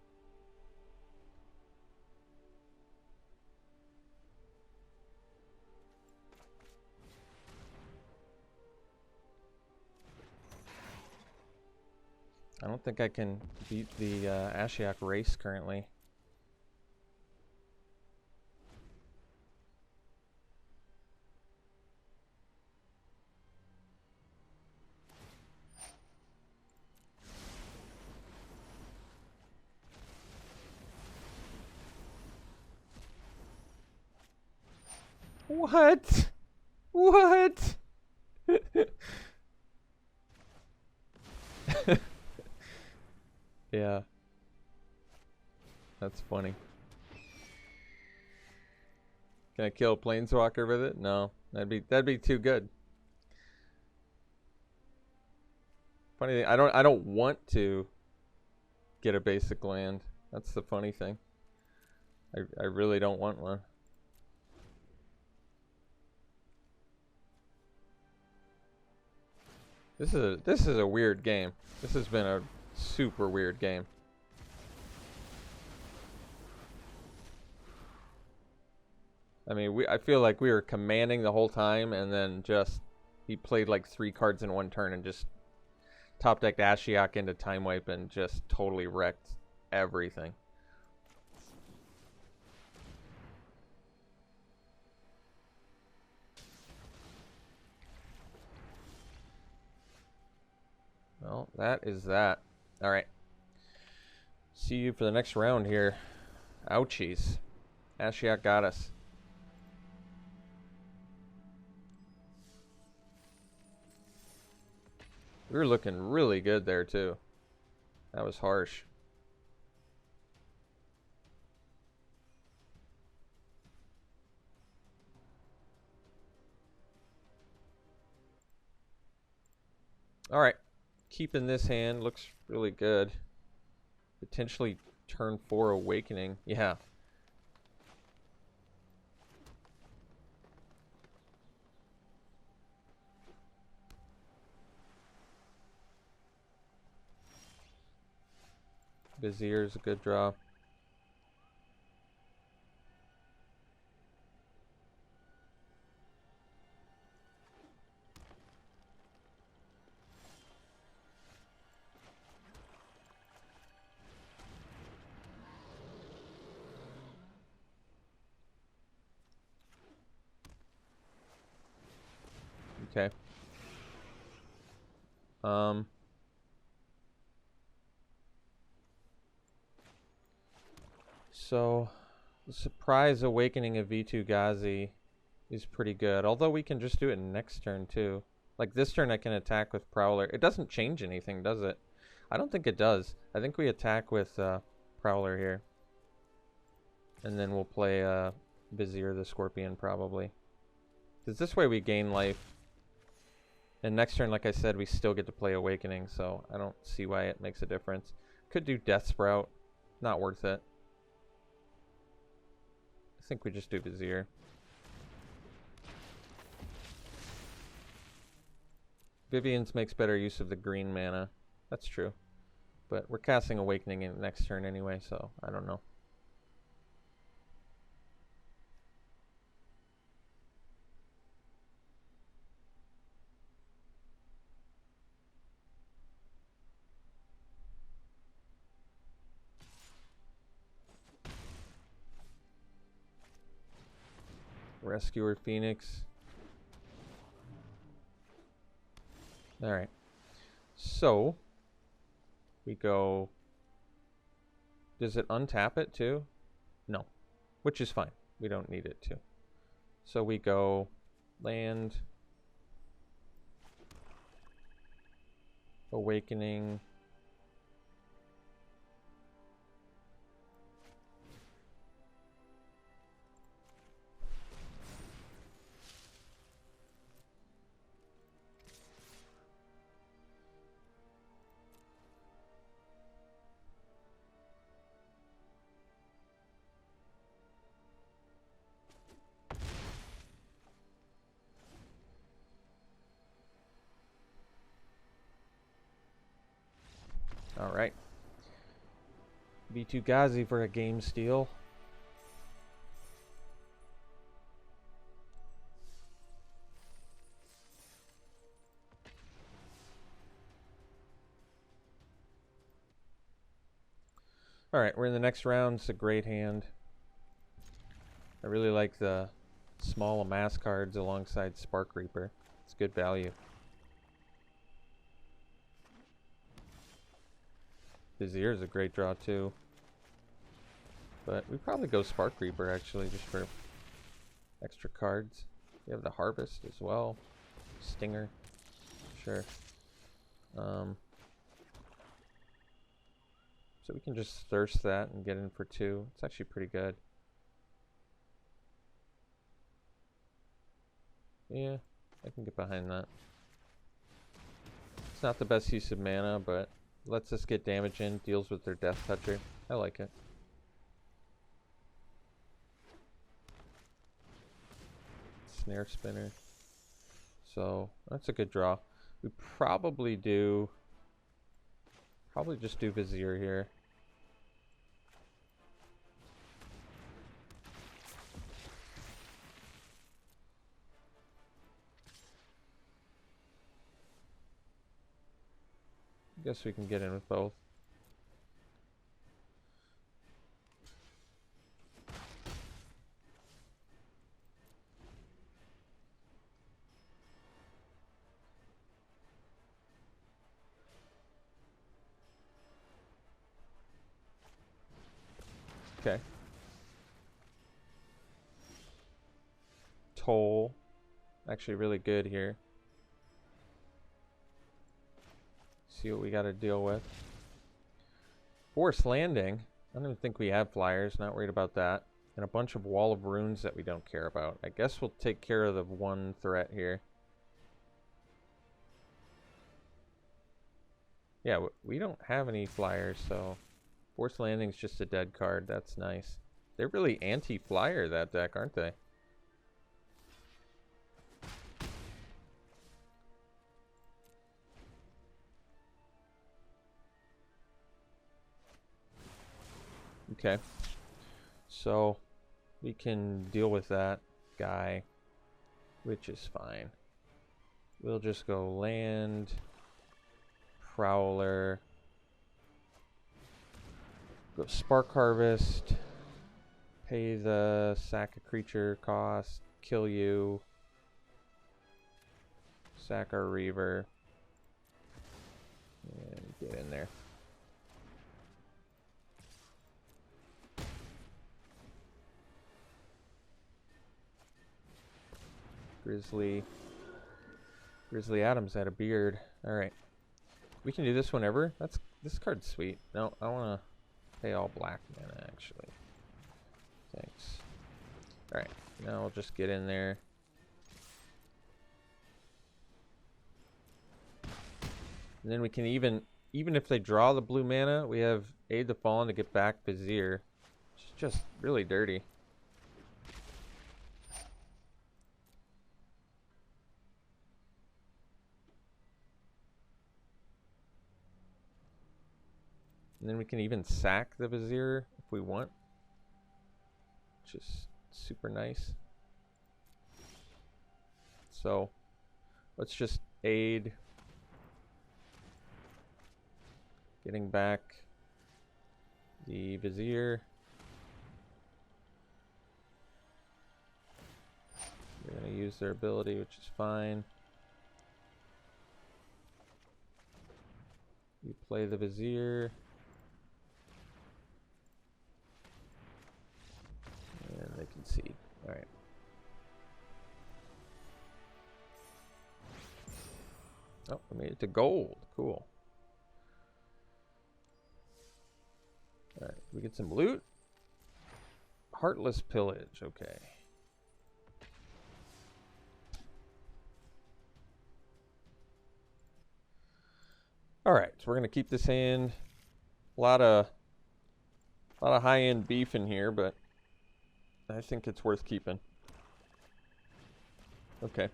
I don't think I can beat the Ashiok race currently. What? What? Yeah. That's funny. Can I kill a Planeswalker with it? No. That'd be too good. Funny thing, I don't want to get a basic land. That's the funny thing. I really don't want one. This is a weird game. This has been a super weird game. I mean, I feel like we were commanding the whole time, and then just he played like 3 cards in one turn and just top decked Ashiok into Time Wipe and just totally wrecked everything. Well, that is that. All right. See you for the next round here. Ouchies. Ashiok got us. We were looking really good there, too. That was harsh. All right. Keeping this hand looks really good. Potentially turn 4 Awakening. Yeah. Vizier is a good draw. Okay. So the Surprise Awakening of V2 Ghazi is pretty good. Although we can just do it next turn too. Like this turn I can attack with Prowler. It doesn't change anything, does it? I don't think it does. I think we attack with Prowler here. And then we'll play Vizier the Scorpion probably. Because this way we gain life. And next turn, like I said, we still get to play Awakening, so I don't see why it makes a difference. Could do Death Sprout. Not worth it. I think we just do Vizier. Vivian's makes better use of the green mana. That's true. But we're casting Awakening in next turn anyway, so I don't know. Rescuer Phoenix. Alright. So, we go... Does it untap it too? No. Which is fine. We don't need it to. So we go land, Awakening, Alright. V2 Ghazi for a game steal. Alright, we're in the next round. It's a great hand. I really like the small amass cards alongside Spark Reaper. It's good value. Vizier is a great draw too. But we probably go Spark Reaper actually, just for extra cards. We have the Harvest as well. Stinger. Sure. So we can just thirst that and get in for 2. It's actually pretty good. Yeah, I can get behind that. It's not the best use of mana, but lets us get damage in, deals with their Death Toucher. I like it. Snare Spinner. So, that's a good draw. We probably just do Vizier here. I guess we can get in with both. Okay. Toll. Actually really good here. See what we got to deal with. Forced landing. I don't even think we have flyers. Not worried about that. And a bunch of wall of runes that we don't care about. I guess we'll take care of the one threat here. Yeah, we don't have any flyers, so forced landing's just a dead card. That's nice. They're really anti-flyer, that deck, aren't they? Okay. So we can deal with that guy, which is fine. We'll just go land, Prowler, go Spark Harvest, pay the sack a creature cost, kill you, sack our Reaver, and get in there. Grizzly Adams had a beard. Alright. We can do this whenever. This card's sweet. No, I wanna pay all black mana actually. Thanks. Alright, now we'll just get in there. And then we can even if they draw the blue mana, we have Aid the Fallen to get back Vizier. It's just really dirty. And then we can even sack the Vizier if we want, which is super nice. So let's just aid getting back the Vizier. They're going to use their ability, which is fine. You play the Vizier. And they can see. Alright. Oh, we made it to gold. Cool. Alright, we get some loot. Heartless Pillage, okay. Alright, so we're gonna keep this hand. A lot of high-end beef in here, but I think it's worth keeping. Okay.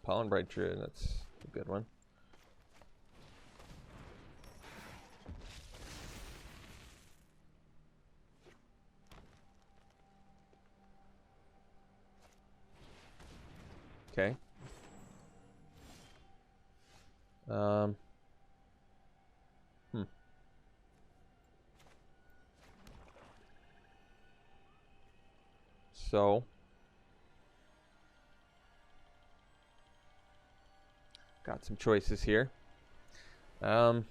Pollen Bright Druid, that's a good one. Okay. So got some choices here. Play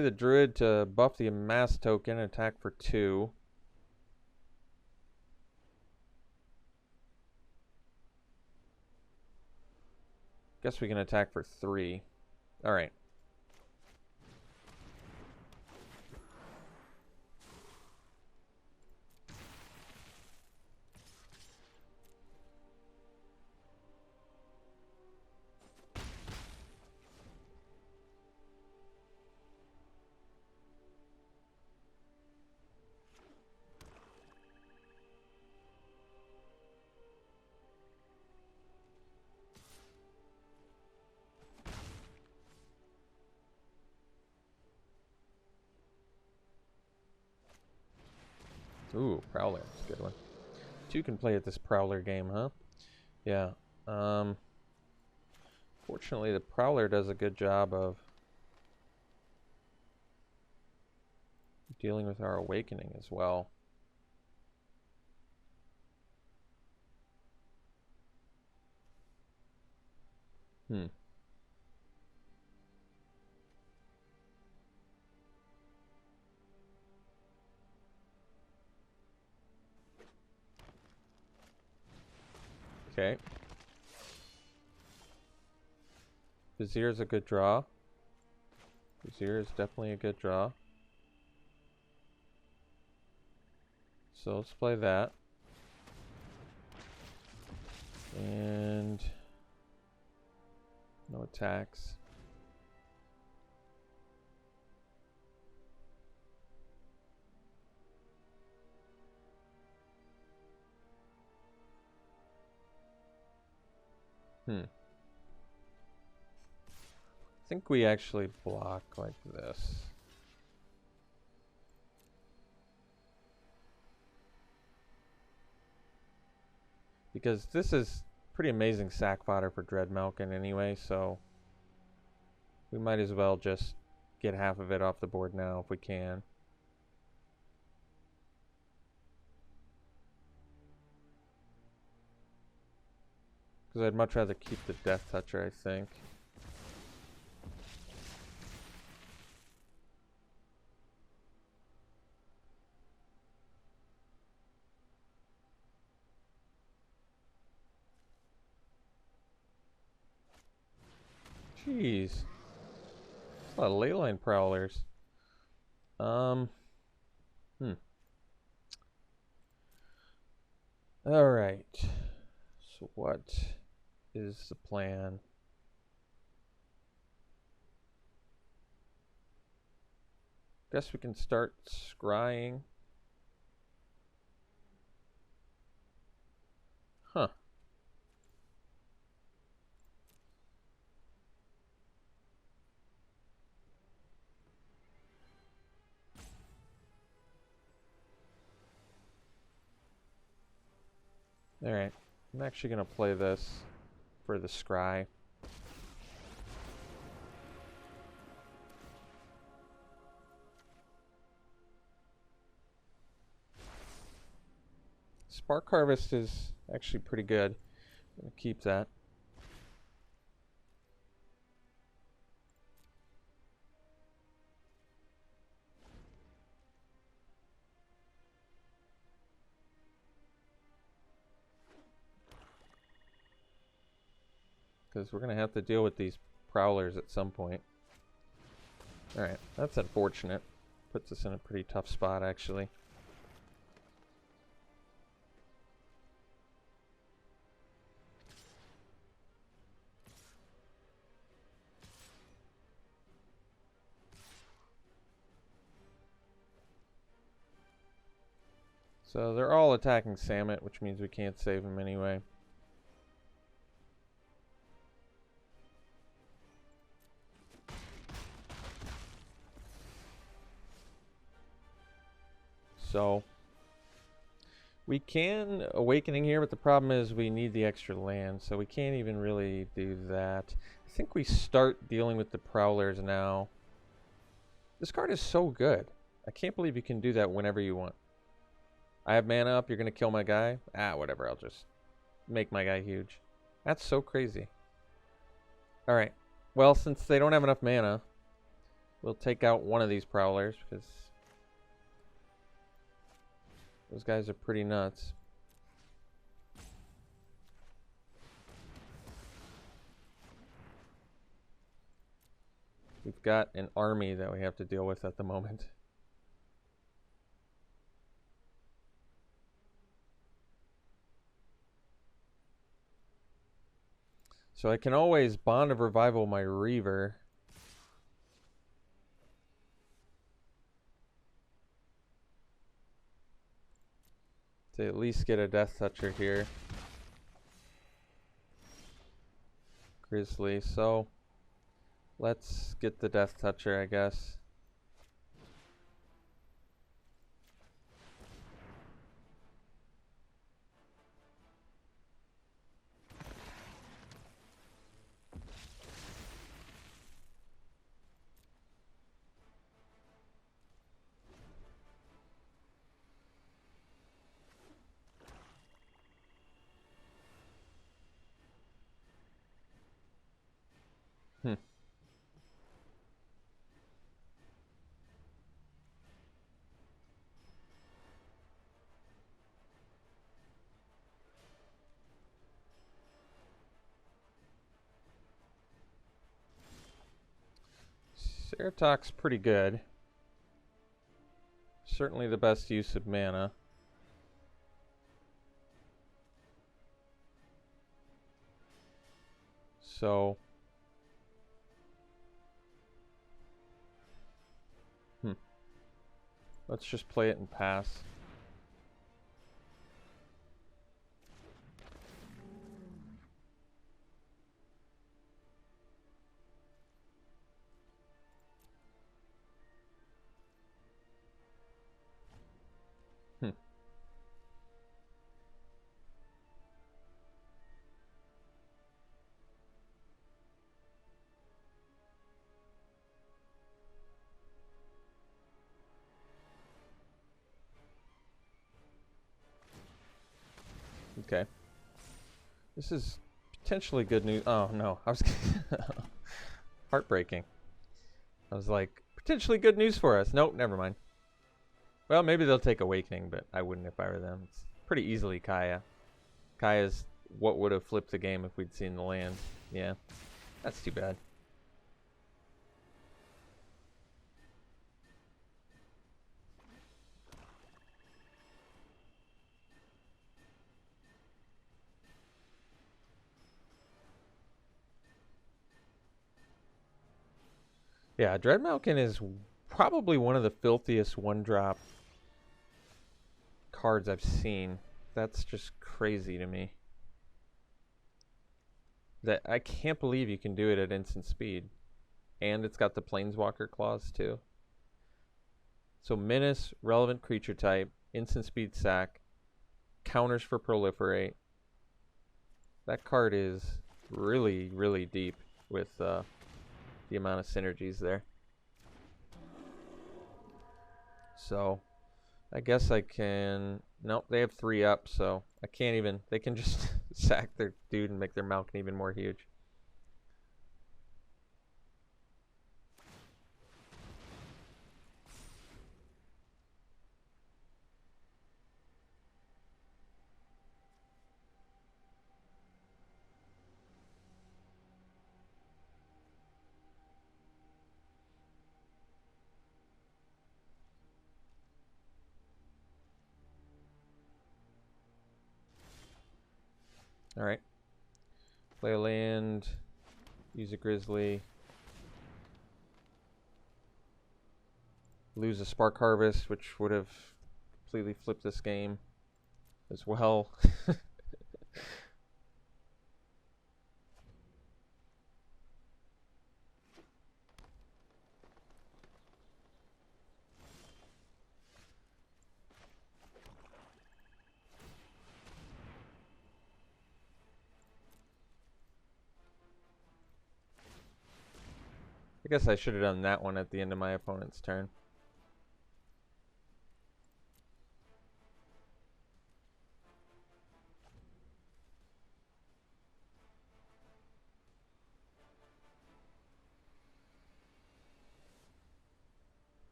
the Druid to buff the Amass token and attack for 2. Guess we can attack for 3. Alright. Ooh, Prowler. That's a good one. 2 can play at this Prowler game, huh? Yeah. Fortunately, the Prowler does a good job of dealing with our Awakening as well. Okay. Vizier is a good draw. Vizier is definitely a good draw. So let's play that. And no attacks. I think we actually block like this. Because this is pretty amazing sack fodder for Dread Malkin anyway, so we might as well just get half of it off the board now if we can. Because I'd much rather keep the Death Toucher, I think. Jeez. That's a lot of Leyline Prowlers. Alright. So what is the plan? Guess we can start scrying. Huh. Alright. I'm actually going to play this for the scry. Spark Harvest is actually pretty good. I'm going to keep that. Because we're going to have to deal with these Prowlers at some point. Alright, that's unfortunate. Puts us in a pretty tough spot, actually. So they're all attacking Samet, which means we can't save him anyway. So we can Awakening here, but the problem is we need the extra land, so we can't even really do that. I think we start dealing with the Prowlers now. This card is so good. I can't believe you can do that whenever you want. I have mana up, you're going to kill my guy? Ah, whatever, I'll just make my guy huge. That's so crazy. Alright, well, since they don't have enough mana, we'll take out one of these Prowlers, because those guys are pretty nuts. We've got an army that we have to deal with at the moment. So I can always Bond of Revival my Reaver. To at least get a Death Toucher here. Grizzly, so let's get the Death Toucher, I guess. Spirit Talk's pretty good. Certainly the best use of mana. So, let's just play it and pass. Okay. This is potentially good news. Oh, no. I was heartbreaking. I was like, potentially good news for us. Nope, never mind. Well, maybe they'll take Awakening, but I wouldn't if I were them. It's pretty easily Kaya. Kaya's what would have flipped the game if we'd seen the land. Yeah, that's too bad. Yeah, Dreadmalkin is probably one of the filthiest one-drop cards I've seen. That's just crazy to me. That I can't believe you can do it at instant speed. And it's got the Planeswalker clause too. So Menace, relevant creature type, instant speed sack, counters for proliferate. That card is really, really deep with the amount of synergies there. So I guess I can... Nope, they have 3 up, so I can't even... They can just sack their dude and make their Malkin even more huge. Alright. Play a land. Use a Grizzly. Lose a Spark Harvest, which would have completely flipped this game as well. I guess I should have done that one at the end of my opponent's turn.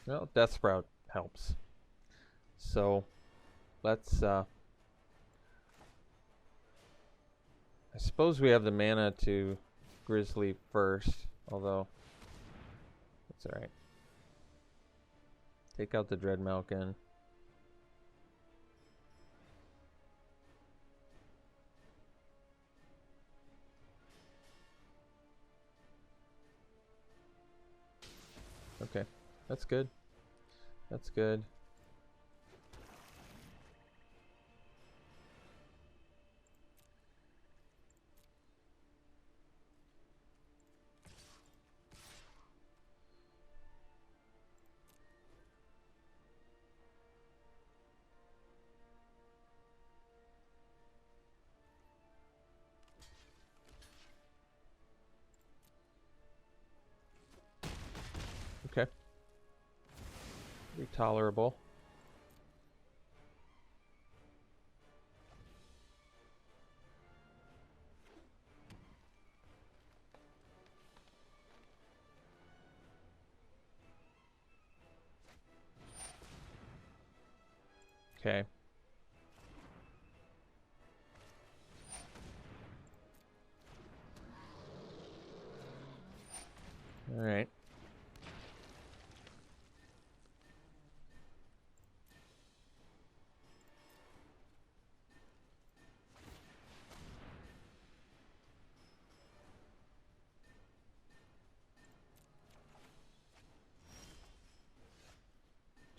Well, Death Sprout helps. So, let's, I suppose we have the mana to Grizzly first, although, that's alright. Take out the Dreadmalkin. Okay, that's good. That's good. Okay. Pretty tolerable. Okay. Alright.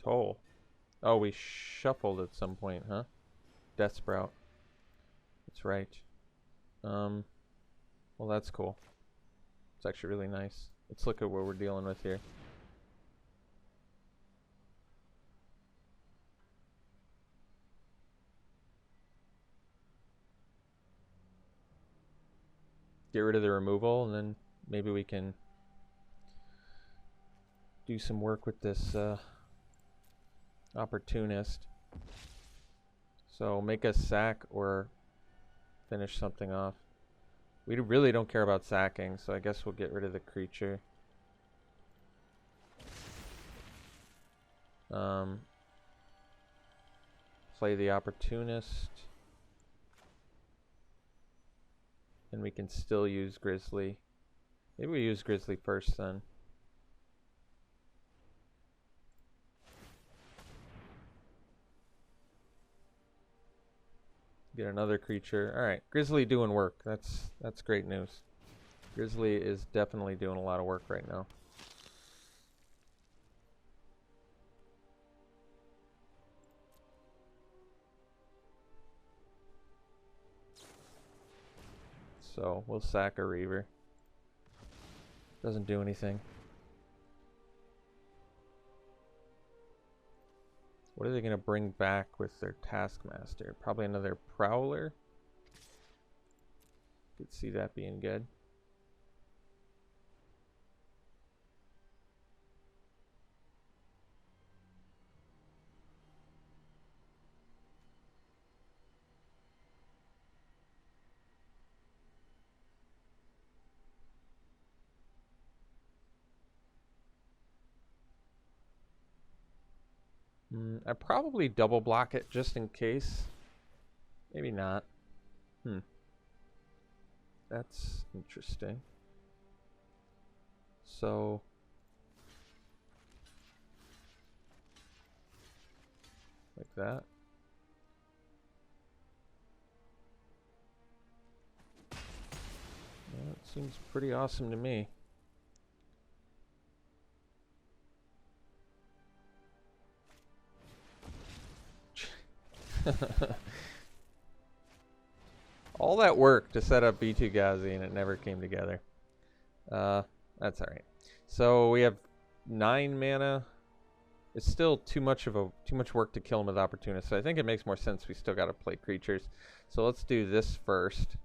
Toll. Oh, we shuffled at some point, huh? Death Sprout. That's right. Well, that's cool. It's actually really nice. Let's look at what we're dealing with here. Get rid of the removal, and then maybe we can do some work with this opportunist. So make us sack or finish something off. We really don't care about sacking, so I guess we'll get rid of the creature. Play the opportunist. And we can still use Grizzly. Maybe we use Grizzly first then. Get another creature. Alright, Grizzly doing work. That's great news. Grizzly is definitely doing a lot of work right now. So we'll sack a Reaver. Doesn't do anything. What are they going to bring back with their Taskmaster? Probably another Prowler. Could see that being good. I probably double block it just in case. Maybe not. That's interesting. So like that. Well, that seems pretty awesome to me. All that work to set up B2 Ghazi and it never came together. That's alright. So we have 9 mana. It's still too much work to kill him with Opportunist. So I think it makes more sense we still gotta play creatures. So let's do this first.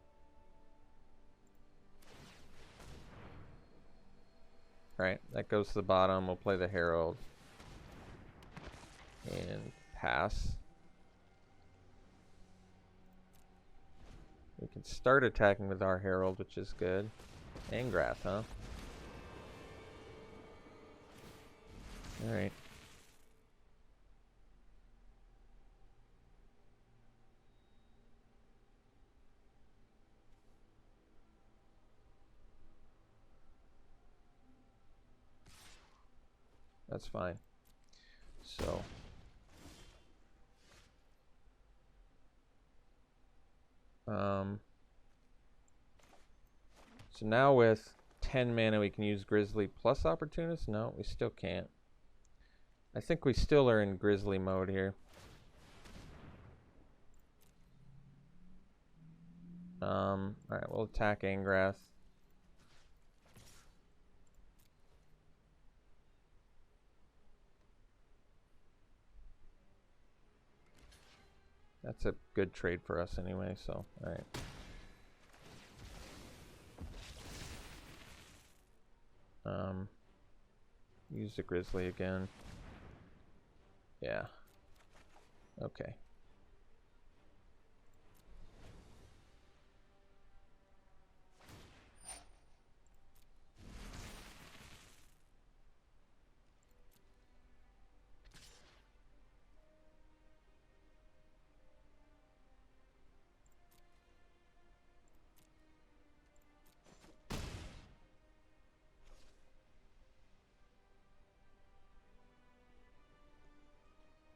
Alright, that goes to the bottom. We'll play the Herald. And pass. We can start attacking with our Herald, which is good. Angrath, huh? Alright. That's fine. So now with 10 mana we can use Grizzly plus Opportunist? No, we still can't. I think we still are in Grizzly mode here. Alright, we'll attack Angrath. That's a good trade for us anyway, so alright. Use the Grizzly again. Yeah. Okay.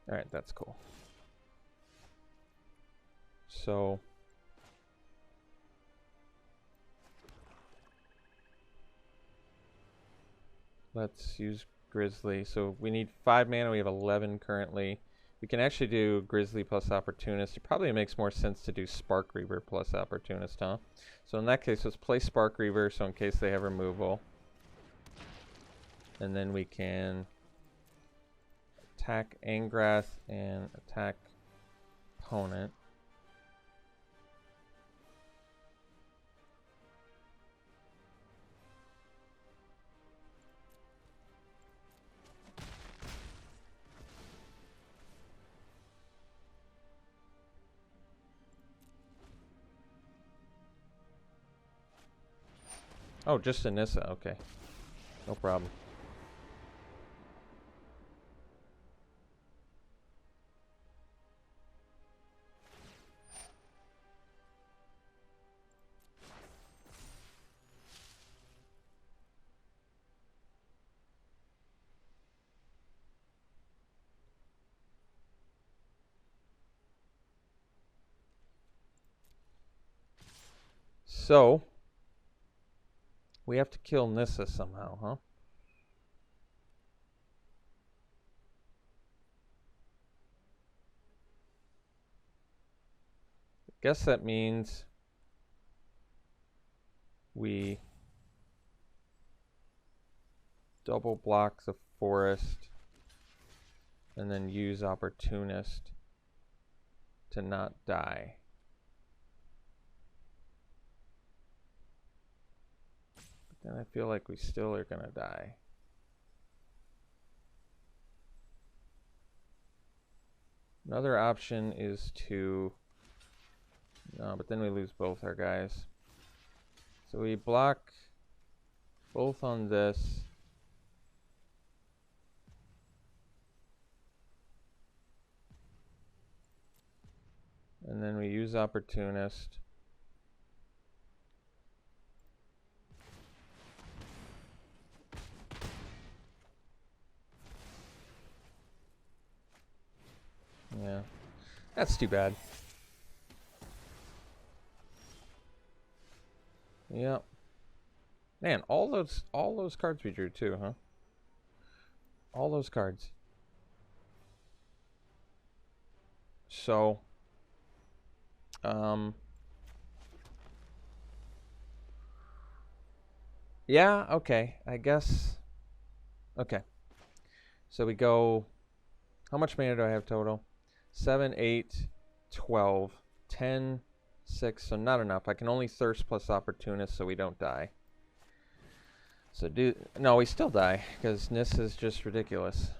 Alright, that's cool. So let's use Grizzly. So we need 5 mana. We have 11 currently. We can actually do Grizzly plus Opportunist. It probably makes more sense to do Spark Reaver plus Opportunist, huh? So in that case, let's play Spark Reaver, so in case they have removal. And then we can attack Angrath and attack opponent. Oh, just Anissa. Okay. No problem. So we have to kill Nissa somehow, huh? I guess that means we double block the forest and then use Opportunist to not die. But then I feel like we still are gonna die. Another option is to... No, but then we lose both our guys. So we block both on this. And then we use Opportunist. Yeah, that's too bad. Yep. Man, all those cards we drew too, huh? All those cards. So, yeah, okay, I guess. Okay. So we go, how much mana do I have total? 7, 8, 12, 10, 6, so not enough. I can only Thirst plus Opportunist so we don't die. So no, we still die, because Nis is just ridiculous.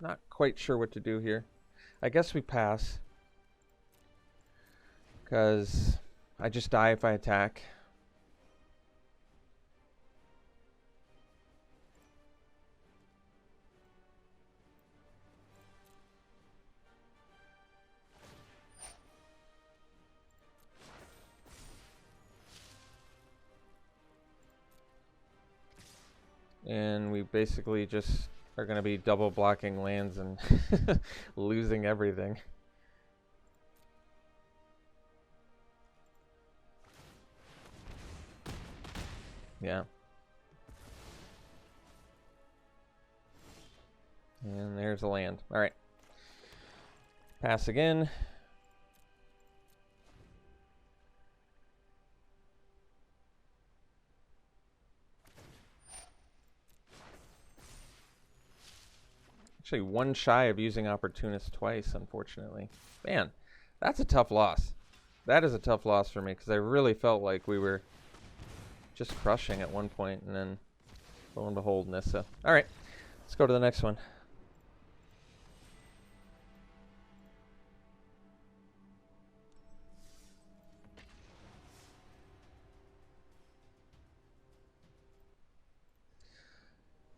Not quite sure what to do here. I guess we pass, because I just die if I attack. And we basically just are going to be double blocking lands and losing everything. Yeah. And there's a land. All right. Pass again. Actually, one shy of using Opportunist twice, unfortunately. Man, that's a tough loss. That is a tough loss for me, because I really felt like we were just crushing at one point, and then lo and behold, Nissa. All right, let's go to the next one.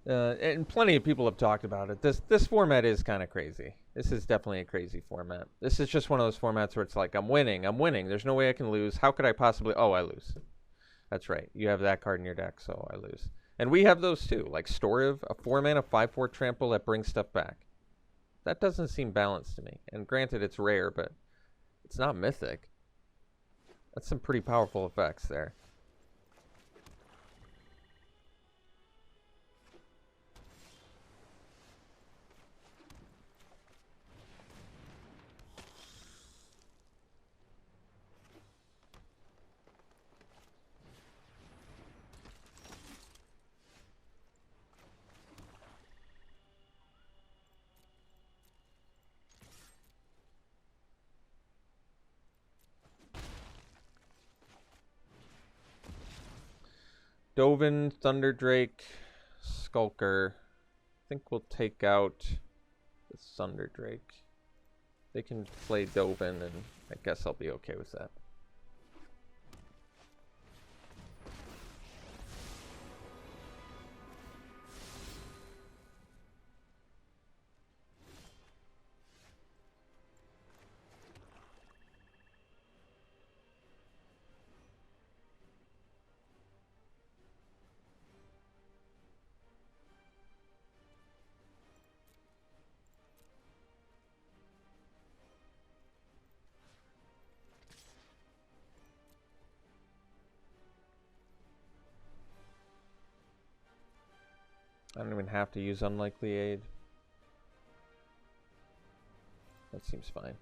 And plenty of people have talked about it. This format is kind of crazy. This is definitely a crazy format. This is just one of those formats where it's like, I'm winning. There's no way I can lose. How could I possibly? Oh, I lose. That's right. You have that card in your deck, so I lose. And we have those too, like Storiv, a 4-mana 5/4 trample that brings stuff back. That doesn't seem balanced to me. And granted, it's rare, but it's not mythic. That's some pretty powerful effects there. Dovin, Thunderdrake, Skulker. I think we'll take out the Thunderdrake. They can play Dovin, and I guess I'll be okay with that. I don't even have to use Unlikely Aid. That seems fine.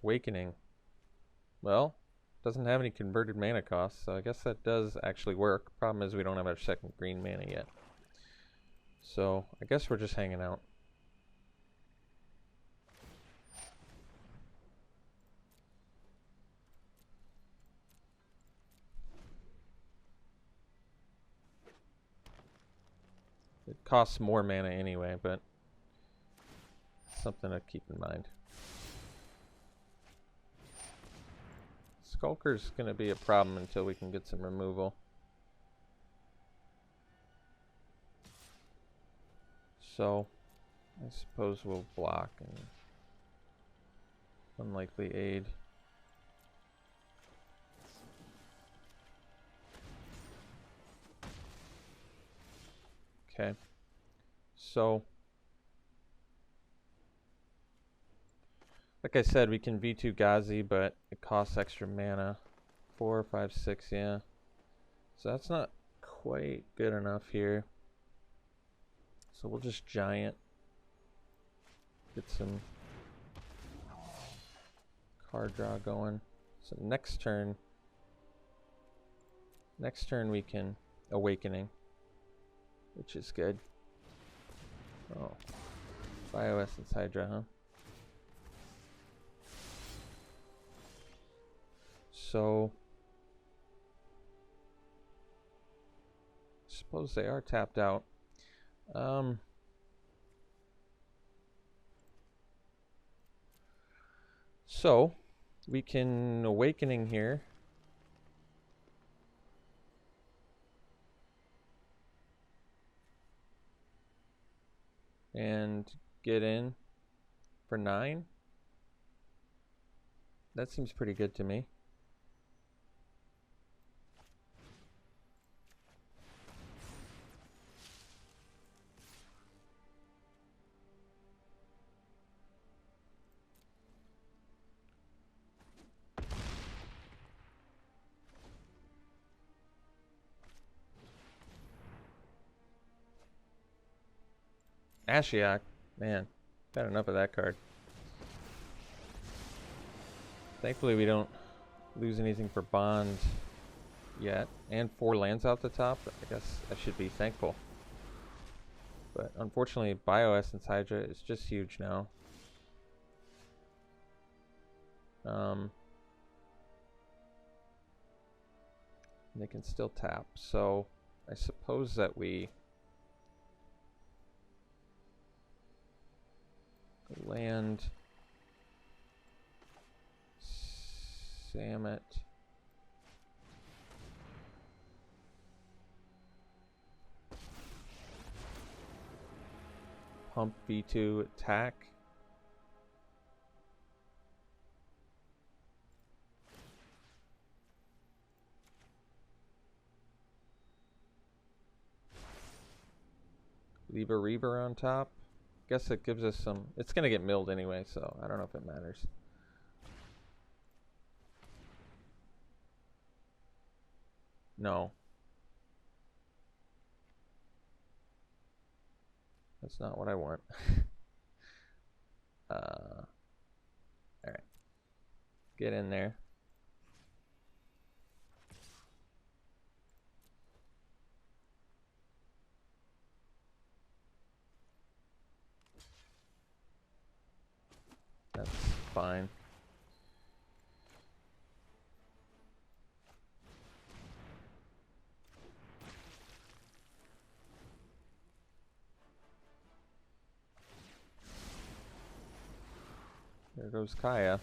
Awakening. Well, doesn't have any converted mana costs, so I guess that does actually work. Problem is we don't have our second green mana yet. So I guess we're just hanging out. It costs more mana anyway, but something to keep in mind. Skulker's going to be a problem until we can get some removal. So, I suppose we'll block and Unlikely Aid. Okay. So, like I said, we can V2 Ghazi, but it costs extra mana. 4, 5, 6, yeah. So that's not quite good enough here. So we'll just Giant. Get some card draw going. So next turn we can Awakening, which is good. Oh, Bioessence Hydra, huh? So, I suppose they are tapped out. So, we can Awakening here. And get in for 9. That seems pretty good to me. Ashiok. Man, got enough of that card. Thankfully we don't lose anything for bond yet. And 4 lands out the top. I guess I should be thankful. But unfortunately, Bioessence Hydra is just huge now. They can still tap, so I suppose that we land Samet. Pump V2 attack. Leave a Reaver on top. Guess it gives us some... It's going to get milled anyway, so I don't know if it matters. No. That's not what I want. Alright. Get in there. That's fine. There goes Kaya.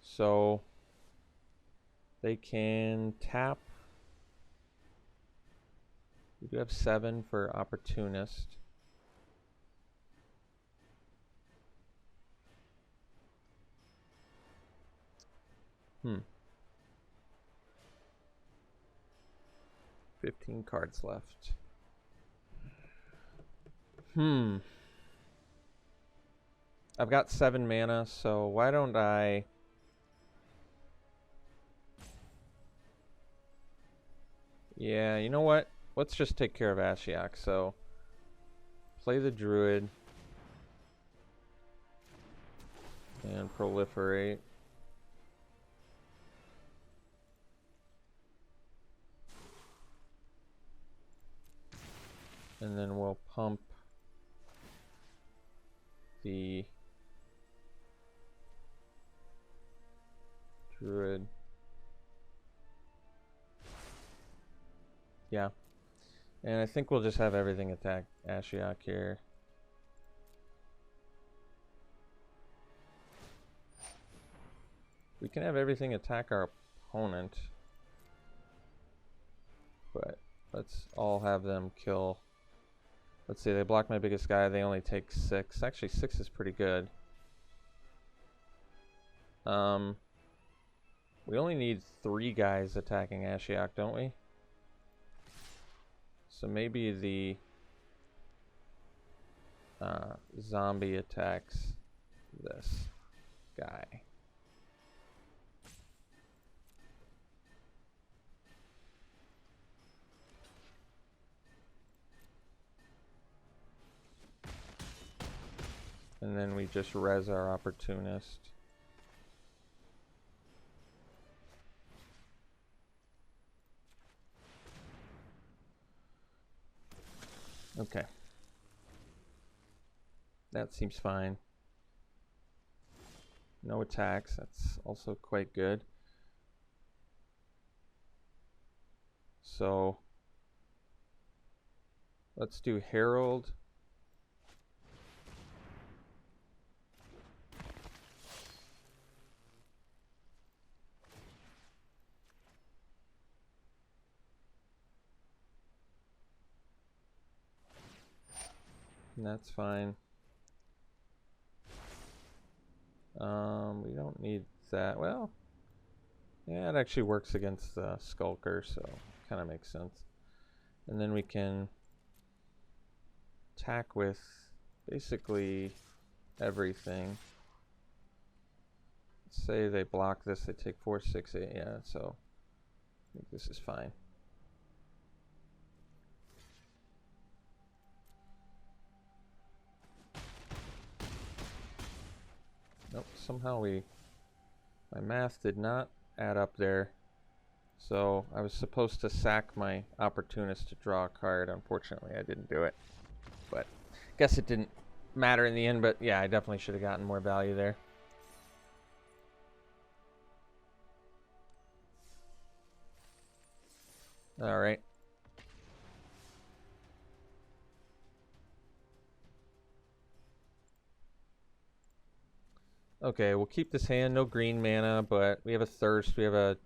So they can tap. We do have 7 for Opportunist. Hmm. 15 cards left. I've got 7 mana, so why don't I... Yeah, you know what? Let's just take care of Ashiok. So, play the Druid. And proliferate. And then we'll pump the Druid. Yeah. And I think we'll just have everything attack Ashiok here. We can have everything attack our opponent. But let's all have them kill. Let's see, they block my biggest guy. They only take 6. Actually, 6 is pretty good. We only need 3 guys attacking Ashiok, don't we? So maybe the zombie attacks this guy. And then we just res our Opportunist. Okay. That seems fine. No attacks, that's also quite good. So let's do Herald. And that's fine. We don't need that. Well, yeah, it actually works against the Skulker, so kind of makes sense. And then we can attack with basically everything. Say they block this, they take 4, 6, 8. Yeah, so I think this is fine. Nope, somehow my math did not add up there. So I was supposed to sack my opportunist to draw a card. Unfortunately, I didn't do it. But I guess it didn't matter in the end, but yeah, I definitely should have gotten more value there. All right. Okay, we'll keep this hand. No green mana, but we have a Thirst. We have a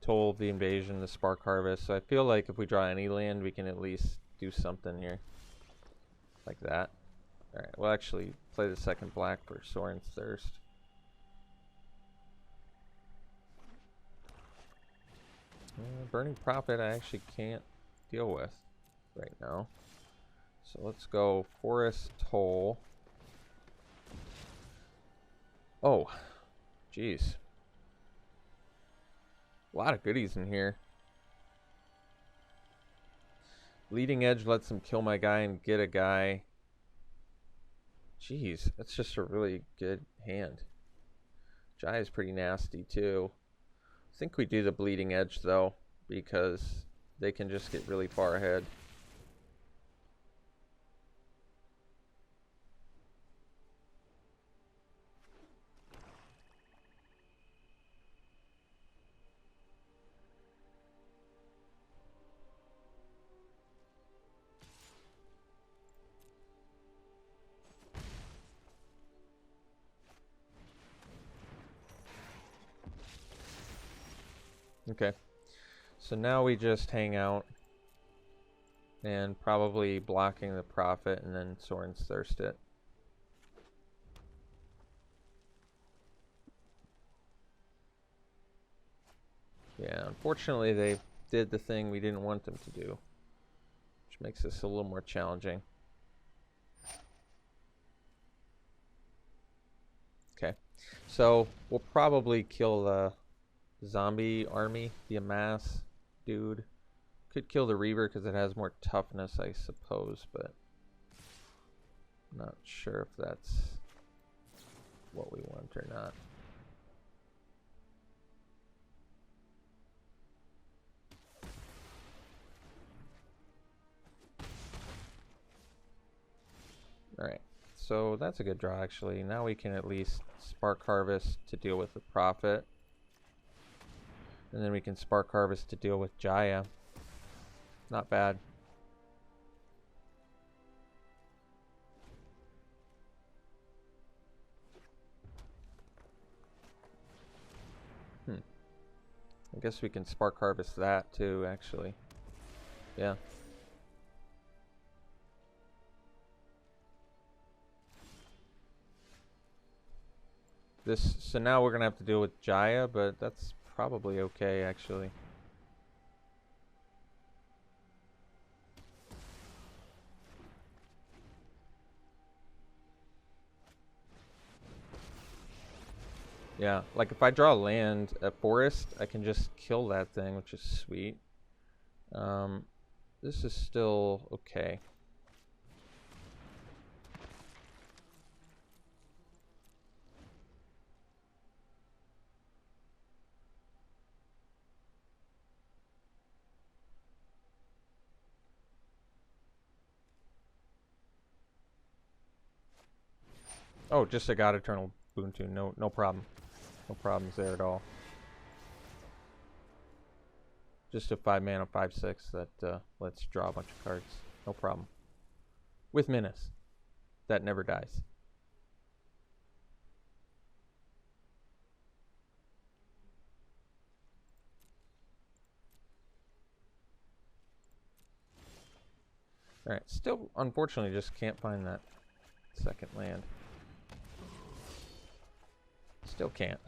Toll of the Invasion, the Spark Harvest. So I feel like if we draw any land, we can at least do something here. Like that. Alright, we'll actually play the second black for Sorin's Thirst. Burning Prophet I actually can't deal with right now. So let's go Forest Toll. Oh, jeez. A lot of goodies in here. Leading Edge lets him kill my guy and get a guy. Jeez, that's just a really good hand. Jai is pretty nasty too. I think we do the Bleeding Edge though, because they can just get really far ahead. Okay, so now we just hang out and probably blocking the Prophet and then Sorin's Thirst it. Yeah, unfortunately they did the thing we didn't want them to do, which makes this a little more challenging. Okay, so we'll probably kill the zombie army, the Amass dude. Could kill the Reaver because it has more toughness, I suppose, but I'm not sure if that's what we want or not. Alright, so that's a good draw actually. Now we can at least Spark Harvest to deal with the Prophet. And then we can Spark Harvest to deal with Jaya. Not bad. I guess we can Spark Harvest that too, actually. Yeah. So now we're gonna have to deal with Jaya, but that's probably okay, actually. Yeah, like if I draw land, a forest, I can just kill that thing, which is sweet. This is still okay. Oh, just a God Eternal Boon-Toon. No problem. No problems there at all. Just a 5-mana 5/6 that lets draw a bunch of cards. No problem. With Menace. That never dies. Alright, still unfortunately just can't find that second land. Still can't.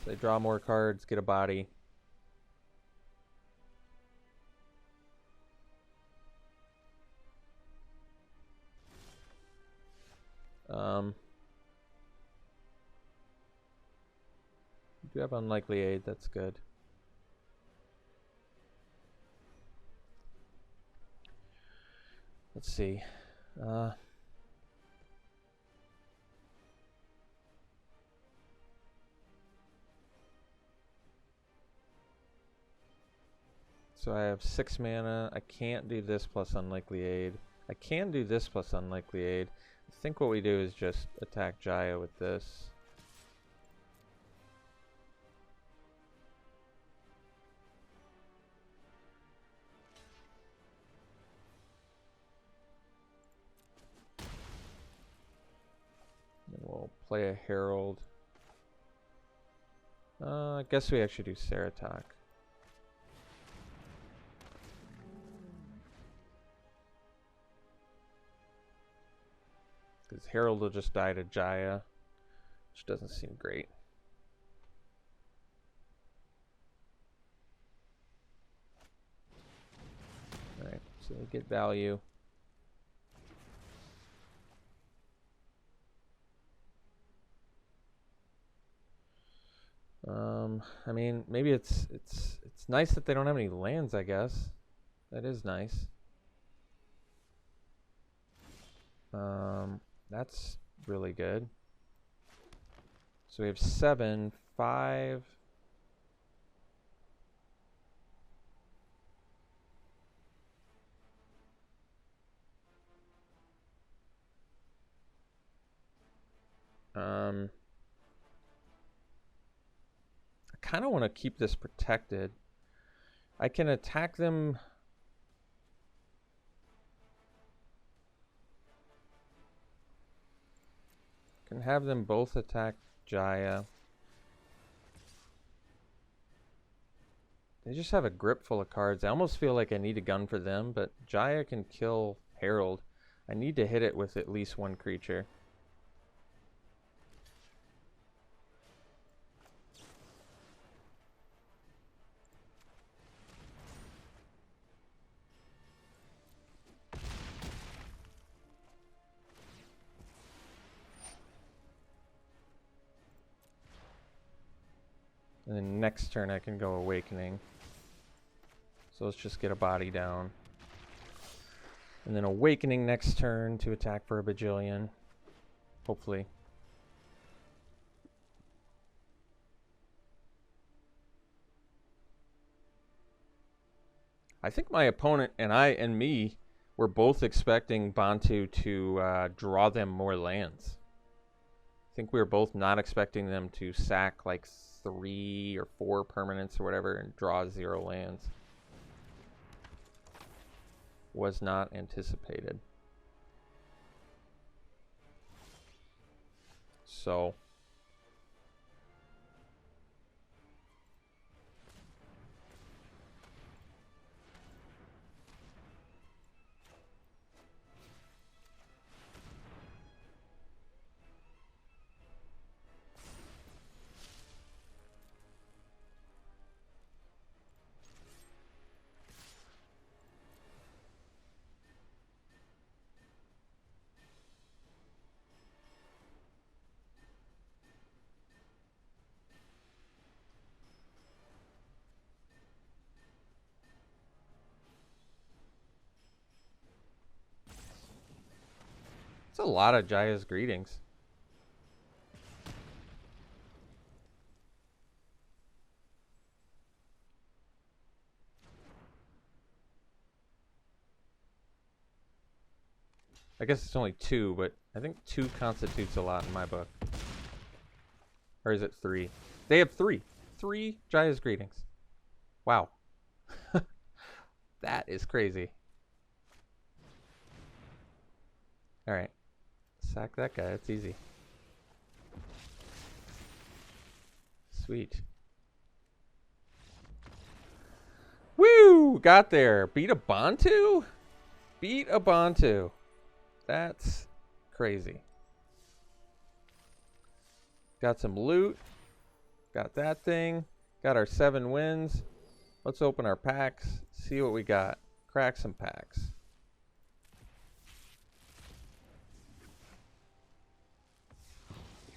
They draw more cards, get a body. We do have unlikely aid, that's good. Let's see. So I have 6 mana. I can't do this plus unlikely aid. I can do this plus unlikely aid. I think what we do is just attack Jaya with this. And we'll play a Herald. I guess we actually do Saratak. Because Herald will just die to Jaya, which doesn't seem great. Alright, so we get value. I mean, maybe it's nice that they don't have any lands, I guess. That is nice. That's really good. So we have 7, 5. I kind of want to keep this protected. I can attack them. Can have them both attack Jaya. They just have a grip full of cards. I almost feel like I need a gun for them, but Jaya can kill Herald. I need to hit it with at least one creature. And then next turn I can go Awakening. So let's just get a body down. And then Awakening next turn to attack for a bajillion. Hopefully. I think my opponent and me were both expecting Bantu to draw them more lands. I think we were both not expecting them to sack like 3 or 4 permanents or whatever and draw 0 lands. Was not anticipated. So it's a lot of Jaya's Greetings. I guess it's only 2, but I think 2 constitutes a lot in my book. Or is it 3? They have 3. 3 Jaya's Greetings. Wow. That is crazy. Alright. Sack that guy. That's easy. Sweet. Woo! Got there. Beat a Bantu? Beat a Bantu. That's crazy. Got some loot. Got that thing. Got our 7 wins. Let's open our packs. See what we got. Crack some packs.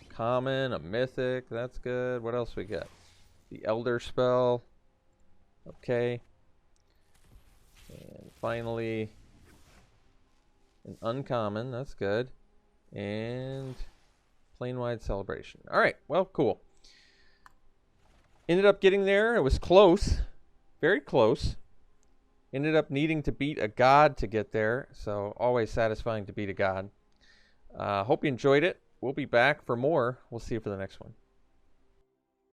Common, a mythic. That's good. What else we got? The Elder Spell. Okay. And finally, an uncommon. That's good. And Plane-Wide Celebration. All right. Well, cool. Ended up getting there. It was close. Very close. Ended up needing to beat a god to get there. So always satisfying to beat a god. Hope you enjoyed it. We'll be back for more. We'll see you for the next one.